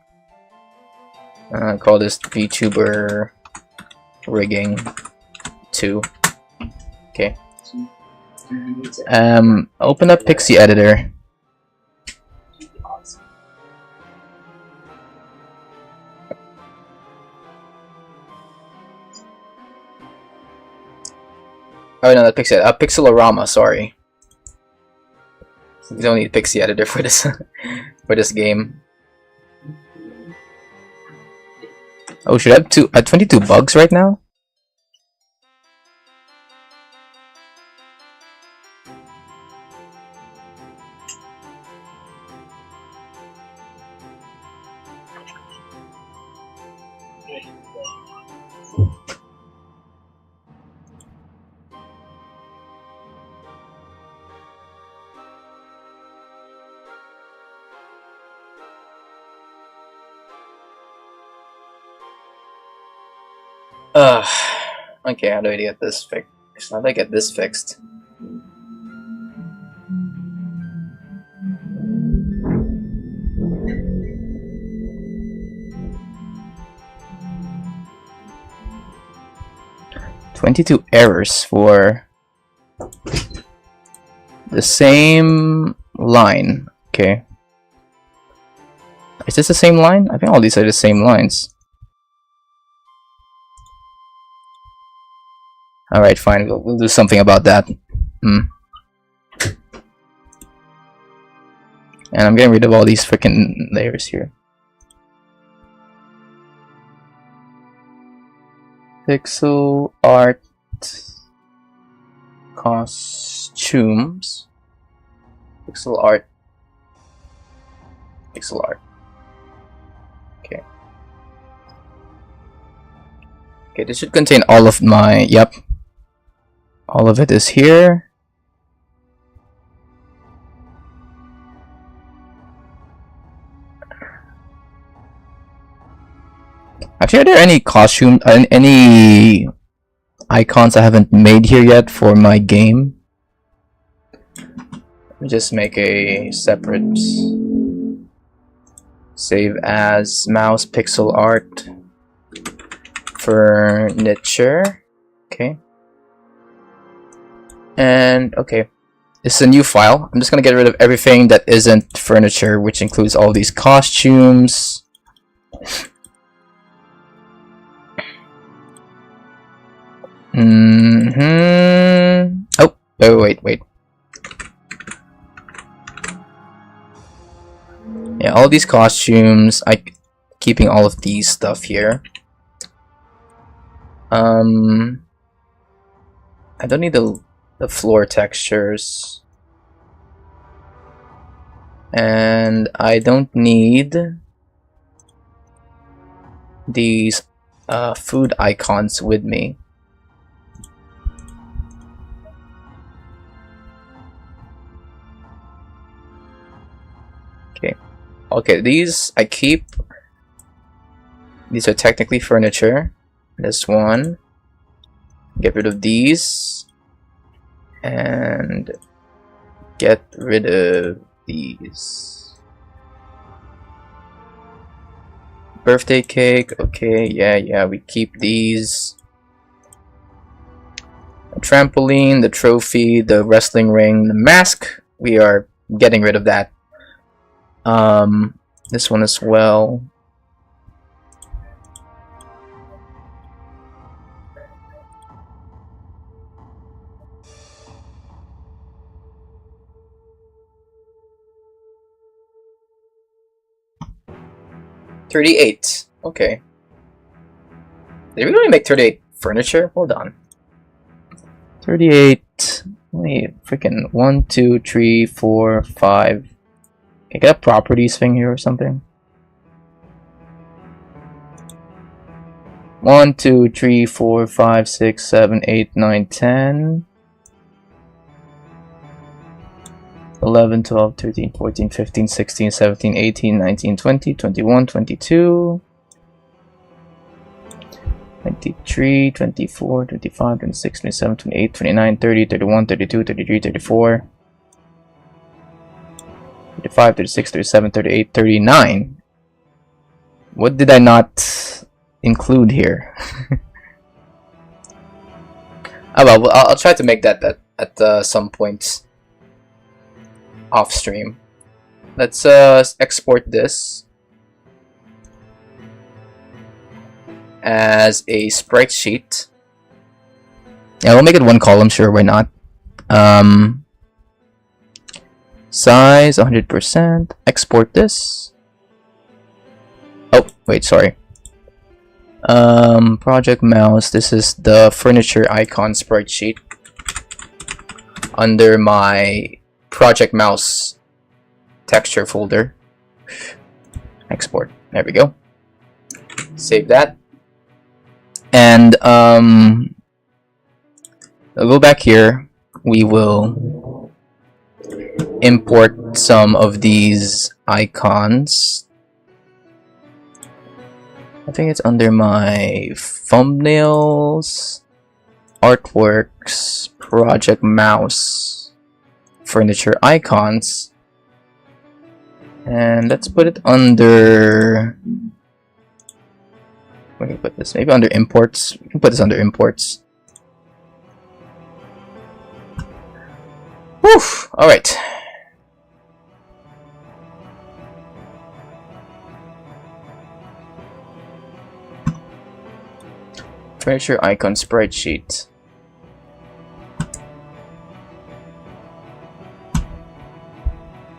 Call this VTuber rigging 2. Okay. Open up Pixie Editor. Oh no, not Pixie. Pixelorama. Sorry. You don't need Pixie Editor for this for this game. Oh, should I have 22 bugs right now? Okay, how do I get this fixed? How do I get this fixed? "22 errors for the same line." Okay. Is this the same line? I think all these are the same lines. Alright, fine. We'll do something about that. And I'm getting rid of all these freaking layers here. Pixel art costumes. Pixel art. Pixel art. Okay. Okay, this should contain all of my. Yep. All of it is here. Actually, are there any costume, any icons I haven't made here yet for my game? Let me just make a separate save as mouse pixel art furniture. Okay. And okay, this is a new file. I'm just gonna get rid of everything that isn't furniture, which includes all these costumes. Oh, wait. Yeah, all these costumes. Keeping all of these stuff here. I don't need the floor textures, and I don't need these food icons with me. Okay, these I keep. These are technically furniture. This one, get rid of these. And get rid of these. Birthday cake. Okay, yeah, we keep these. trampoline, the trophy, the wrestling ring, the mask. We are getting rid of that. This one as well. $38. Okay. Did we really make 38 furniture? Hold on. 38. Wait, freaking 1, 2, 3, 4, 5. Can I get a properties thing here or something? 1, 2, 3, 4, 5, 6, 7, 8, 9, 10. 11, 12, 13, 14, 15, 16, 17, 18, 19, 20, 21, 22, 23, 24, 25, 26, 27, 28, 29, 30, 31, 32, 33, 34, 35, 36, 37, 38, 39. What did I not include here? Oh well, I'll try to make that at some point off stream. Let's export this as a sprite sheet. Yeah, we'll make it one column, sure, why not? Size 100%. Export this. Oh, wait, sorry. Project mouse. This is the furniture icon sprite sheet under my project mouse texture folder. Export. There we go. Save that. And I'll go back here. We will import some of these icons. I think it's under my thumbnails, artworks, project mouse, furniture icons, and let's put it under. We can put this maybe under imports. We can put this under imports. Woof! All right. Furniture icon sprite sheet.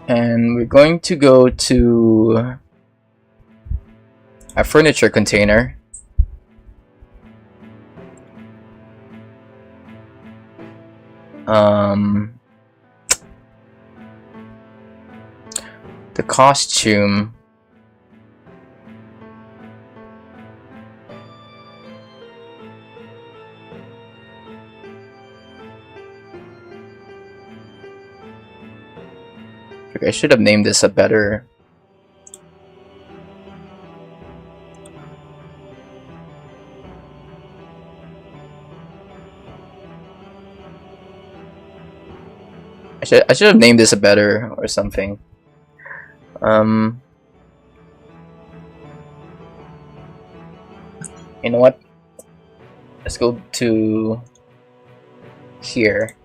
And we're going to go to a furniture container. The costume. I should have named this a better. I should have named this a better or something. You know what? Let's go to here,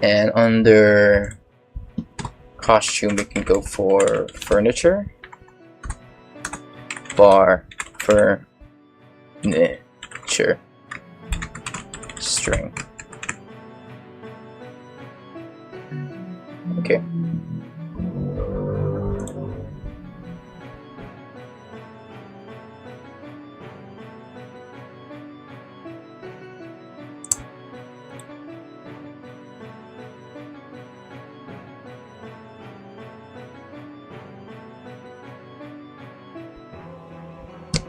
and under costume we can go for furniture bar furniture string. Okay.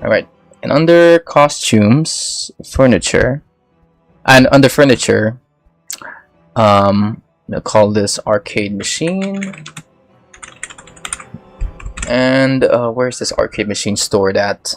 Alright, and under costumes, furniture, and under furniture, we'll call this arcade machine. And where's this arcade machine stored at?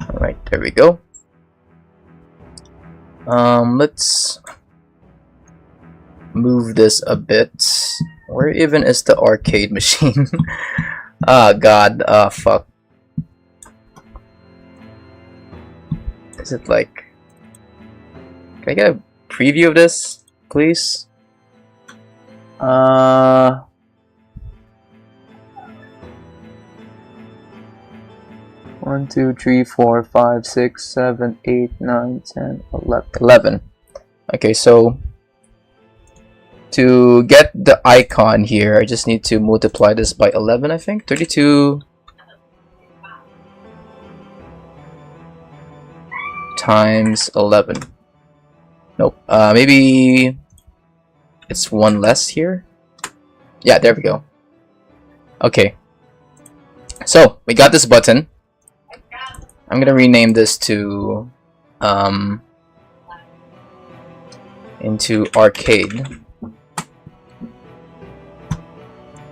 Alright, there we go. Let's move this a bit. Where even is the arcade machine? Ah, god, fuck. Is it like... Can I get a preview of this, please? 1, 2, 3, 4, 5, 6, 7, 8, 9, 10, 11. Okay, so to get the icon here, I just need to multiply this by 11, I think. 32 times 11. Nope. Maybe it's one less here. Yeah, there we go. Okay. So we got this button. I'm gonna rename this to into arcade,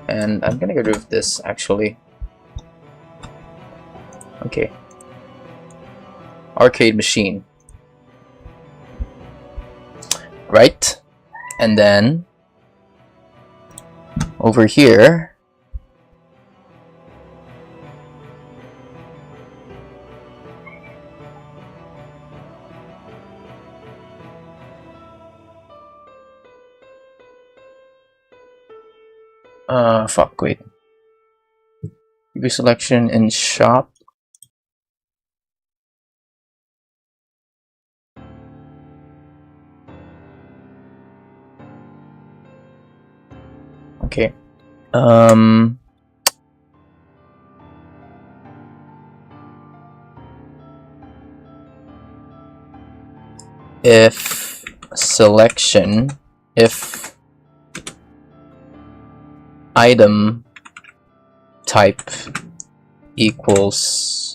and I'm gonna get rid of this actually. Okay, arcade machine, right? And then over here, fuck, wait. Preview selection in shop. Okay. If selection, if item type equals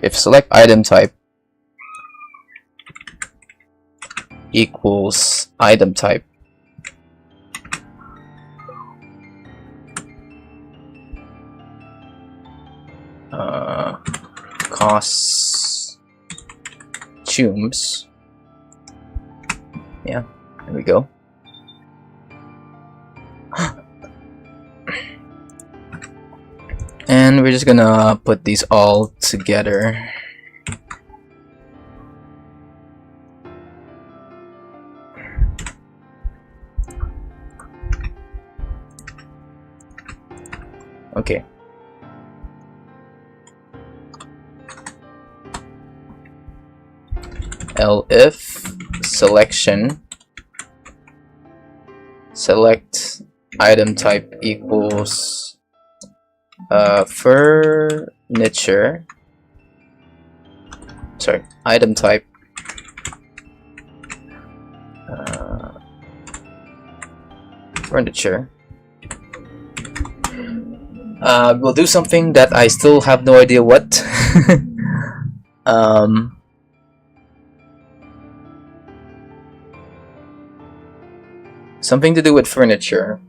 if select item type equals item type, costumes. Yeah, there we go. And we're just gonna put these all together. Okay. If selection select item type equals furniture, item type furniture. We'll do something that I still have no idea what. Something to do with furniture.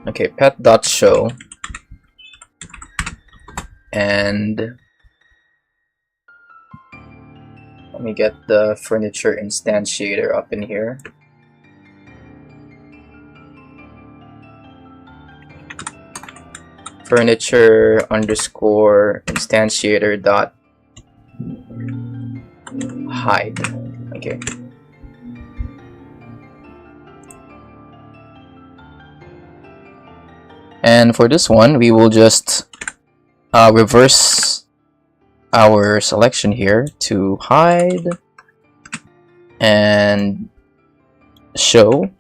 Okay, pet.show, and let me get the furniture instantiator up in here. Furniture underscore instantiator dot hide. Okay. And for this one, we will just reverse our selection here to hide and show,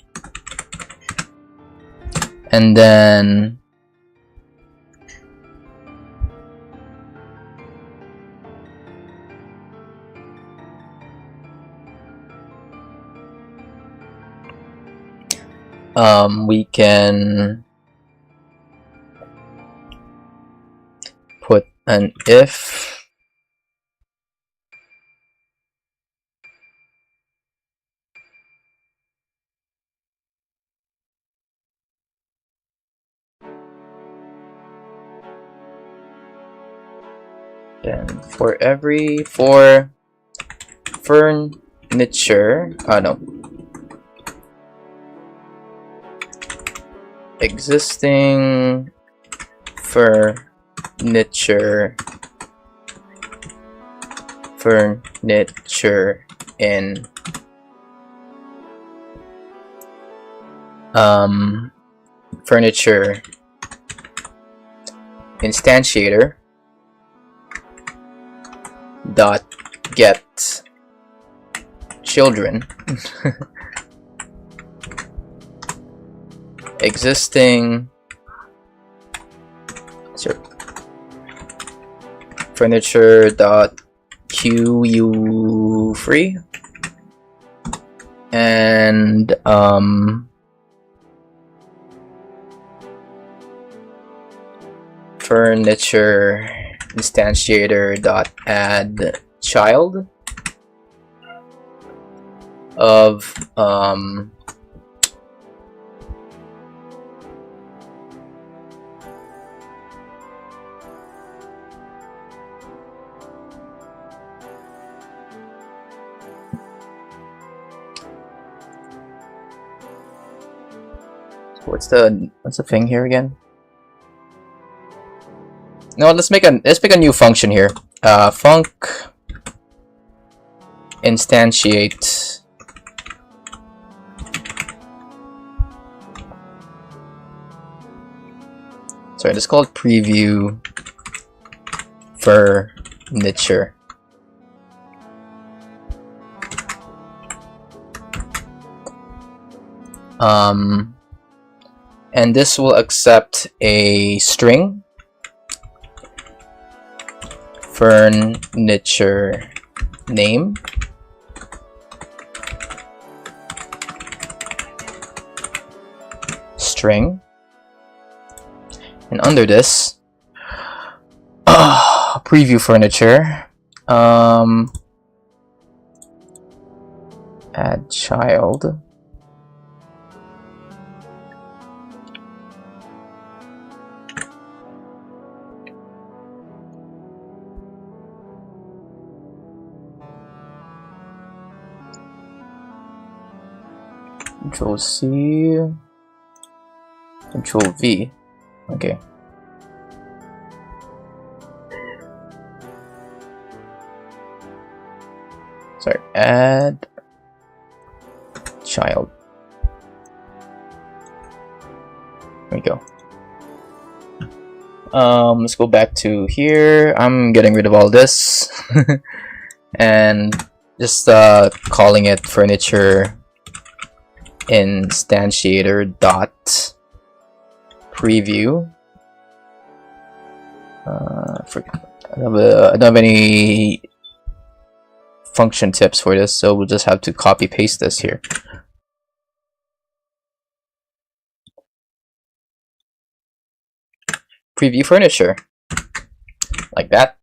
and then we can put an if and for furniture, no, existing furniture in furniture instantiator dot get children existing furniture dot QU free and furniture instantiator dot add child of what's the thing here again? No, let's pick a new function here. Func instantiate sorry, it's called preview furniture. And this will accept a string furniture name string, and under this preview furniture add child Control C, Control V. Okay. Sorry, add child. There we go. Let's go back to here. I'm getting rid of all this and just calling it furniture instantiator dot preview. I don't have any function tips for this, so we'll just have to copy paste this here. Preview furniture like that.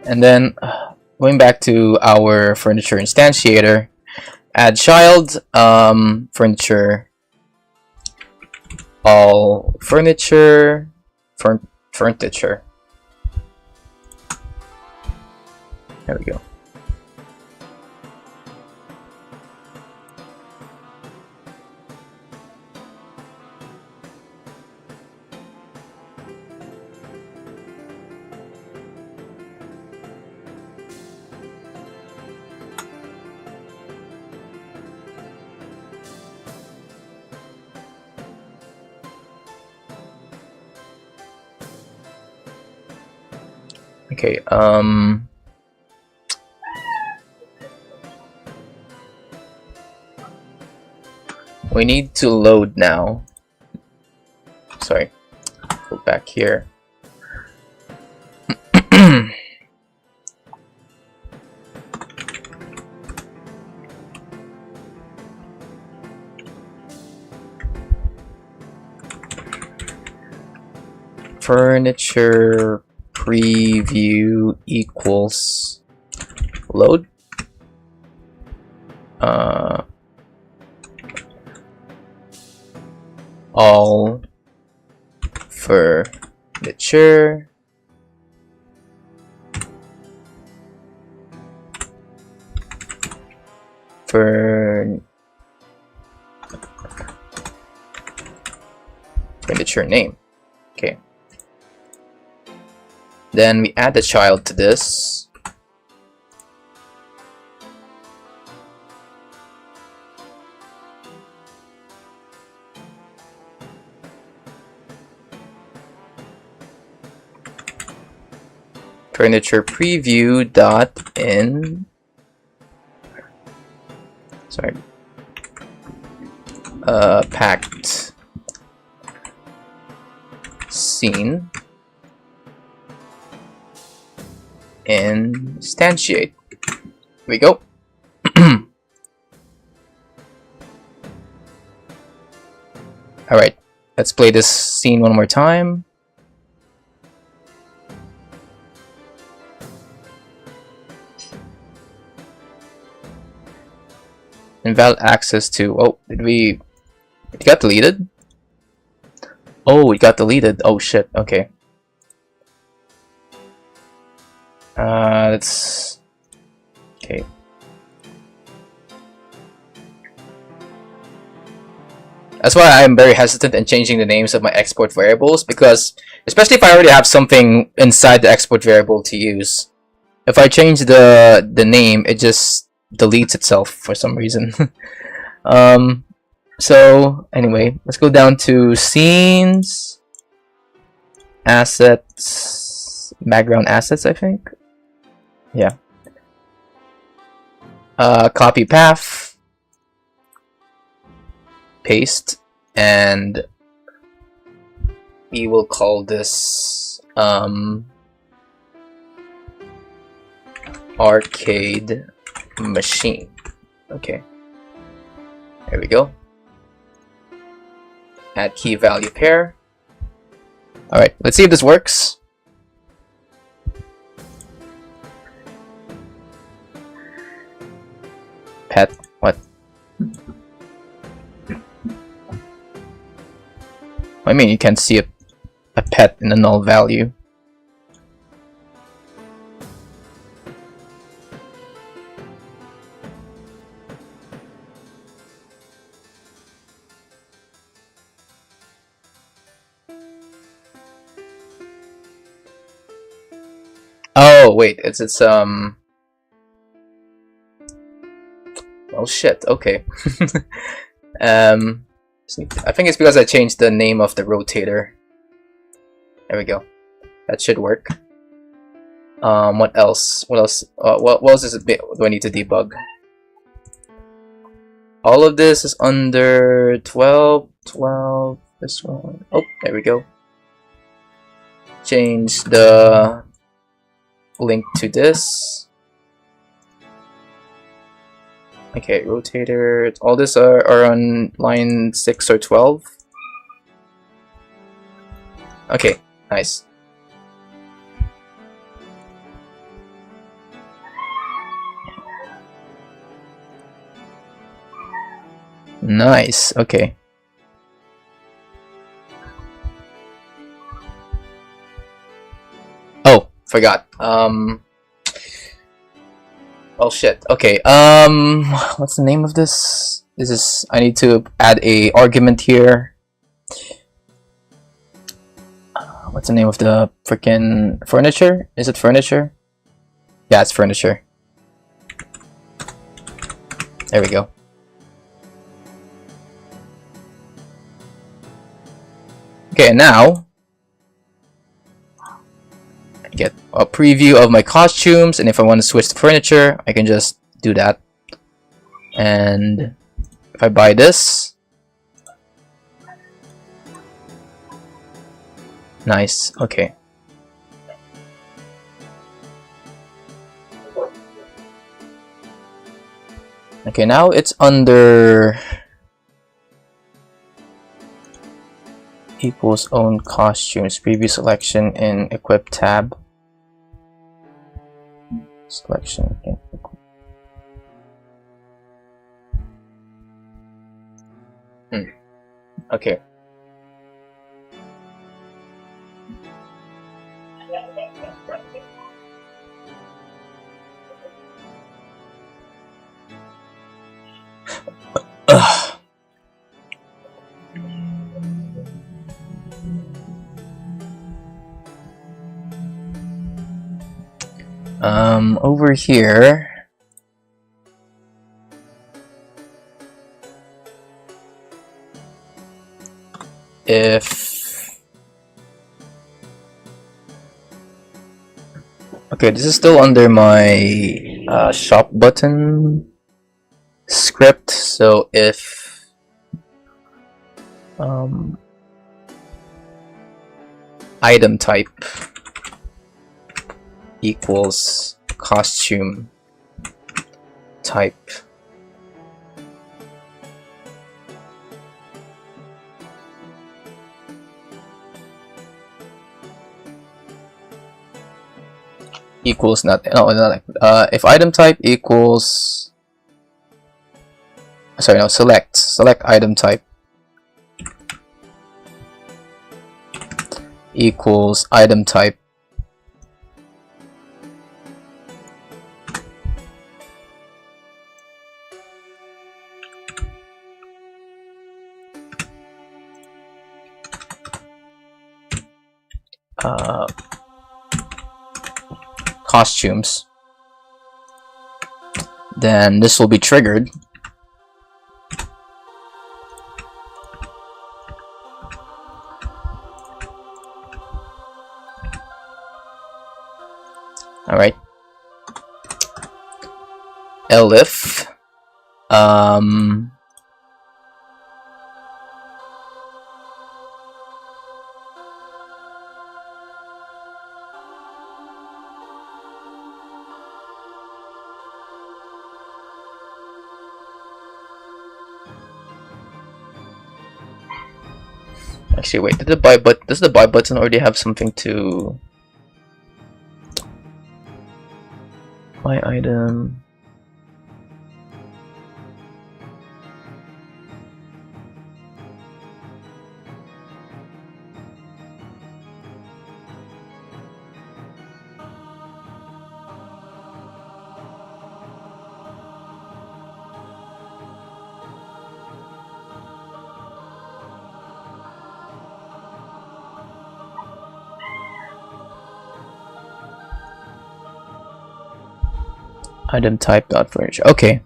And then going back to our furniture instantiator, add child, furniture, all furniture, furniture. There we go. Okay, we need to load now. Sorry, go back here. furniture preview equals load. All furniture furniture name. Okay. Then we add the child to this. Furniture preview dot in. Sorry. Packed scene instantiate. Here we go. All right, let's play this scene one more time. Invalid access to. Oh, it got deleted? Oh, it got deleted. Oh shit. Okay. Let's. Okay. That's why I'm very hesitant in changing the names of my export variables, because especially if I already have something inside the export variable to use, if I change the name, it just deletes itself for some reason. So anyway, let's go down to scenes, assets, background assets, I think. Yeah. Copy path, paste, and we will call this arcade machine. Okay, there we go. Add key value pair. All right, let's see if this works. Pet, what? I mean, you can see a pet in a null value. Oh wait, it's oh shit, okay. I think it's because I changed the name of the rotator. There we go. That should work. What else? What else? What else do I need to debug? All of this is under 12. This one. Oh, there we go. Change the link to this. Okay, rotator. All this are on line 6 or 12. Okay, nice. Nice, okay. Oh, forgot. Oh shit. Okay. What's the name of this? This is. I need to add a argument here. What's the name of the freaking furniture? Is it furniture? Yeah, it's furniture. There we go. Okay, now I get a preview of my costumes, and if I want to switch to furniture, I can just do that. And if I buy this, nice, okay. Okay, now it's under equals own costumes, preview selection in equip tab. Selection in equip. Okay. Over here, if okay, this is still under my shop button script. So if item type equals costume type, equals if item type equals, sorry, no, select item type equals item type costumes, then this will be triggered. All right. Elif actually, wait, does the buy button already have something to buy item? Item type dot furniture. Okay,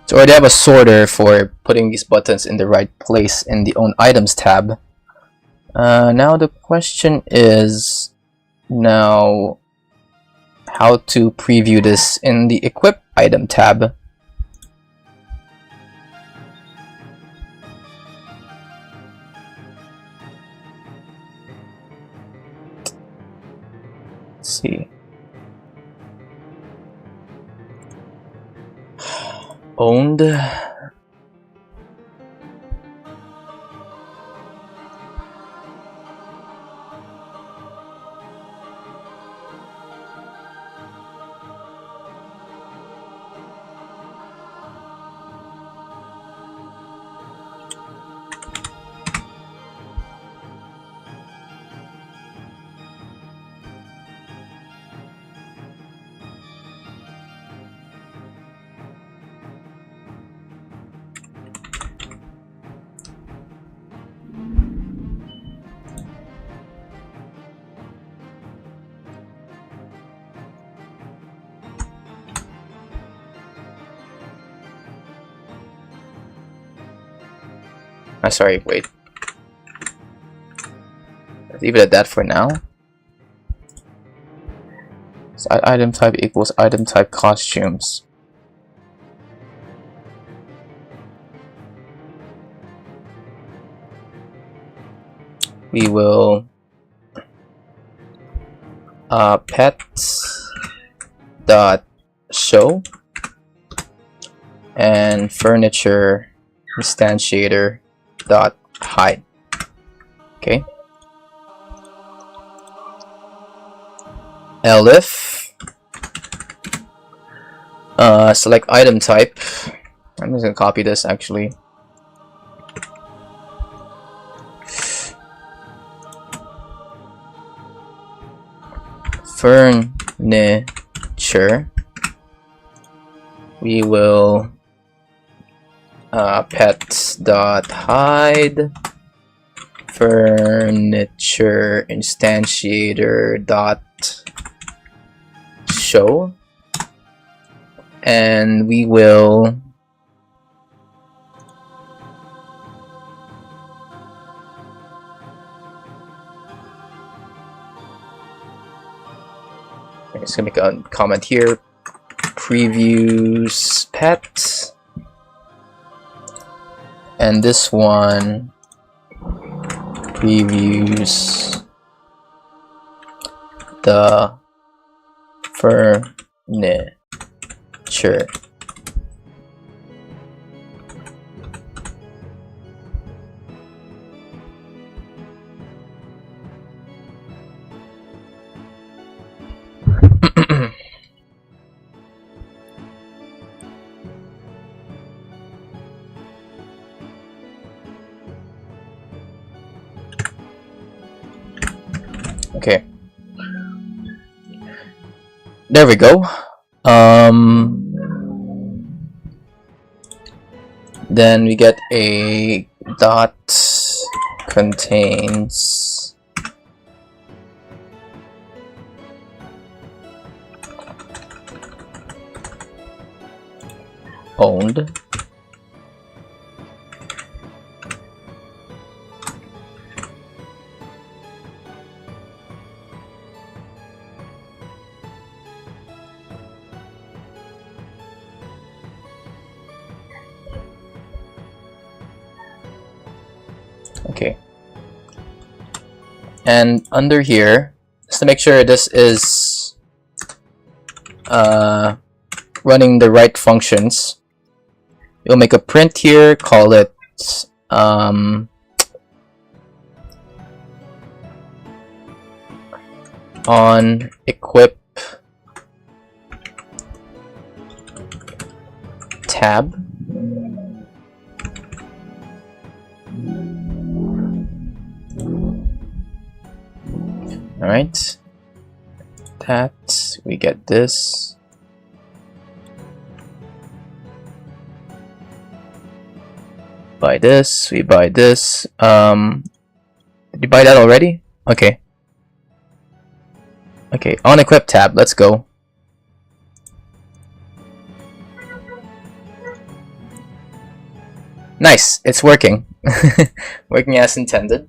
so I already have a sorter for putting these buttons in the right place in the own items tab. Now the question is now how to preview this in the equip item tab. Let's see. Owned. Sorry, wait. Let's leave it at that for now. So item type equals item type costumes. We will pet dot show and furniture instantiator dot hide. Okay. Elif. Select item type. I'm just gonna copy this actually. Furniture. We will pets.hide furniture instantiator dot show, and we will I'm just gonna make a comment here. Previews pet, and this one previews the furniture. Okay. There we go. Then we get a dot contains owned. Okay, and under here, just to make sure this is running the right functions, you'll make a print here, call it on equip tab. Alright, that we get this. Buy this, we buy this. Did you buy that already? Okay. Okay, on equip tab, let's go. Nice, it's working. Working as intended.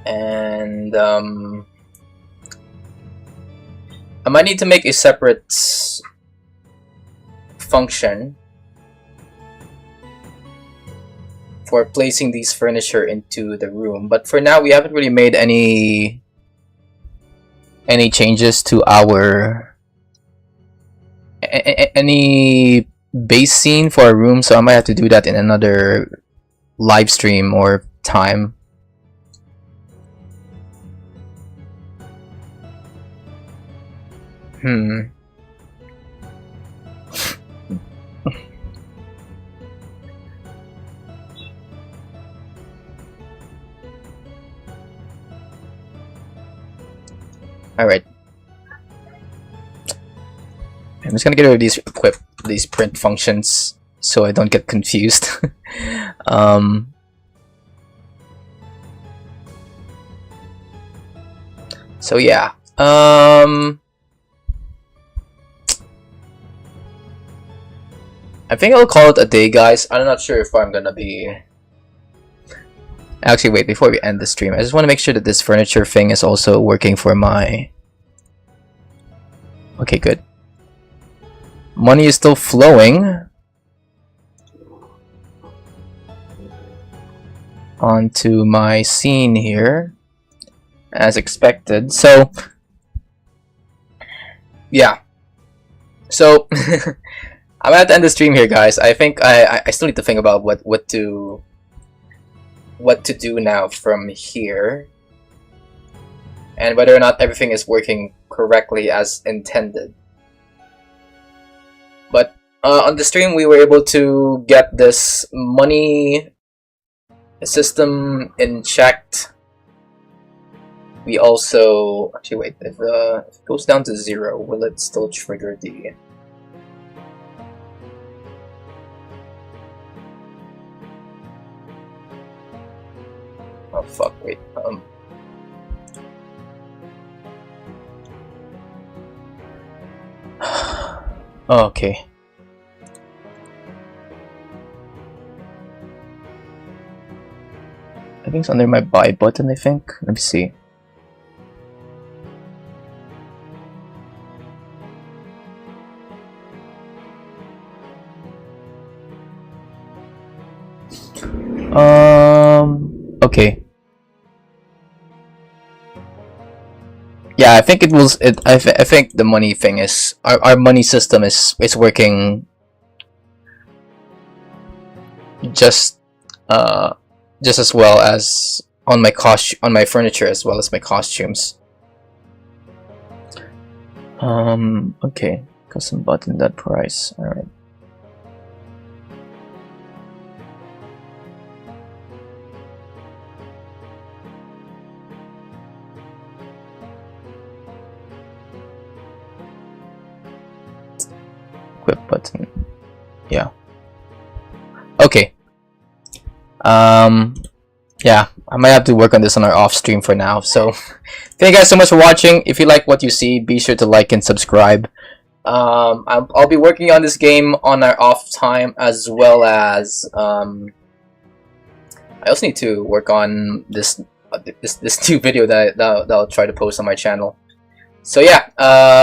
And I might need to make a separate function for placing these furniture into the room, but for now we haven't really made any changes to our any base scene for our room, so I might have to do that in another live stream or time. Alright. I'm just gonna get rid of these print functions so I don't get confused. So yeah. I think I'll call it a day, guys. I'm not sure if I'm gonna be... Actually, wait, before we end the stream, I just want to make sure that this furniture thing is also working for my... Okay, good. Money is still flowing onto my scene here, as expected. So, yeah. So, I'm gonna have to end the stream here, guys. I think I still need to think about what to do now from here, and whether or not everything is working correctly as intended. But on the stream, we were able to get this money system in checked. We also actually wait. If it goes down to 0, will it still trigger the? Oh fuck! Wait. Oh, okay. I think it's under my buy button. I think. Let me see. Okay. Yeah, I think it was. I think the money thing is our money system is working just as well as on my furniture as well as my costumes. Okay, custom button that price. All right. Equip button. Yeah. Okay. Yeah, I might have to work on this on our off stream for now. So, thank you guys so much for watching. If you like what you see, be sure to like and subscribe. I'll be working on this game on our off time, as well as I also need to work on this new video that I'll try to post on my channel. So yeah,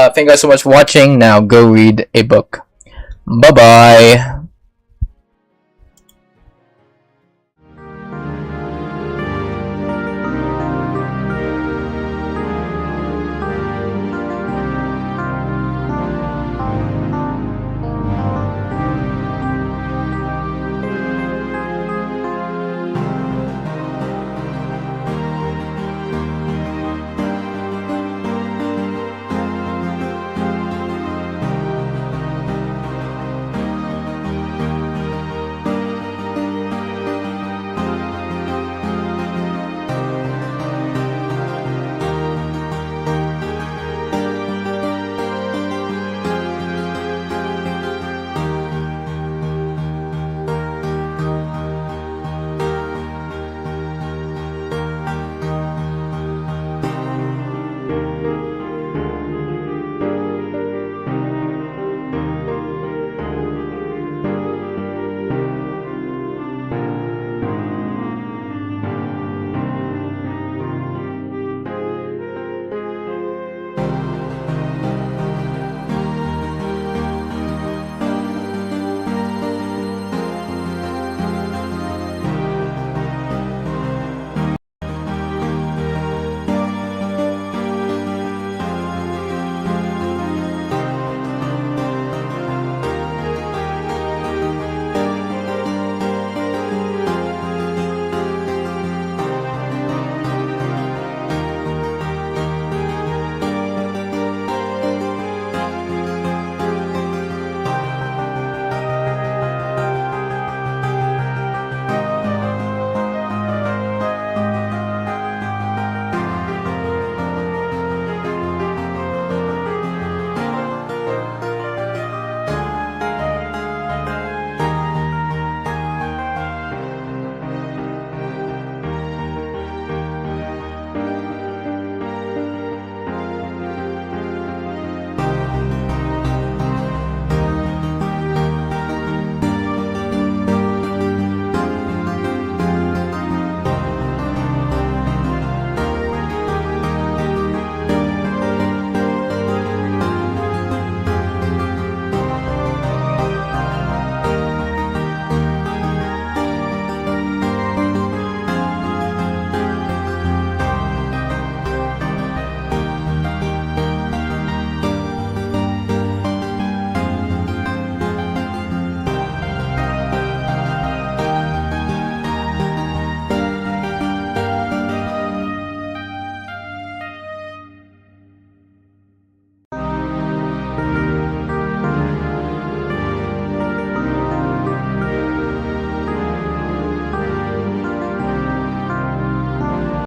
thank you guys so much for watching. Now go read a book. Bye bye.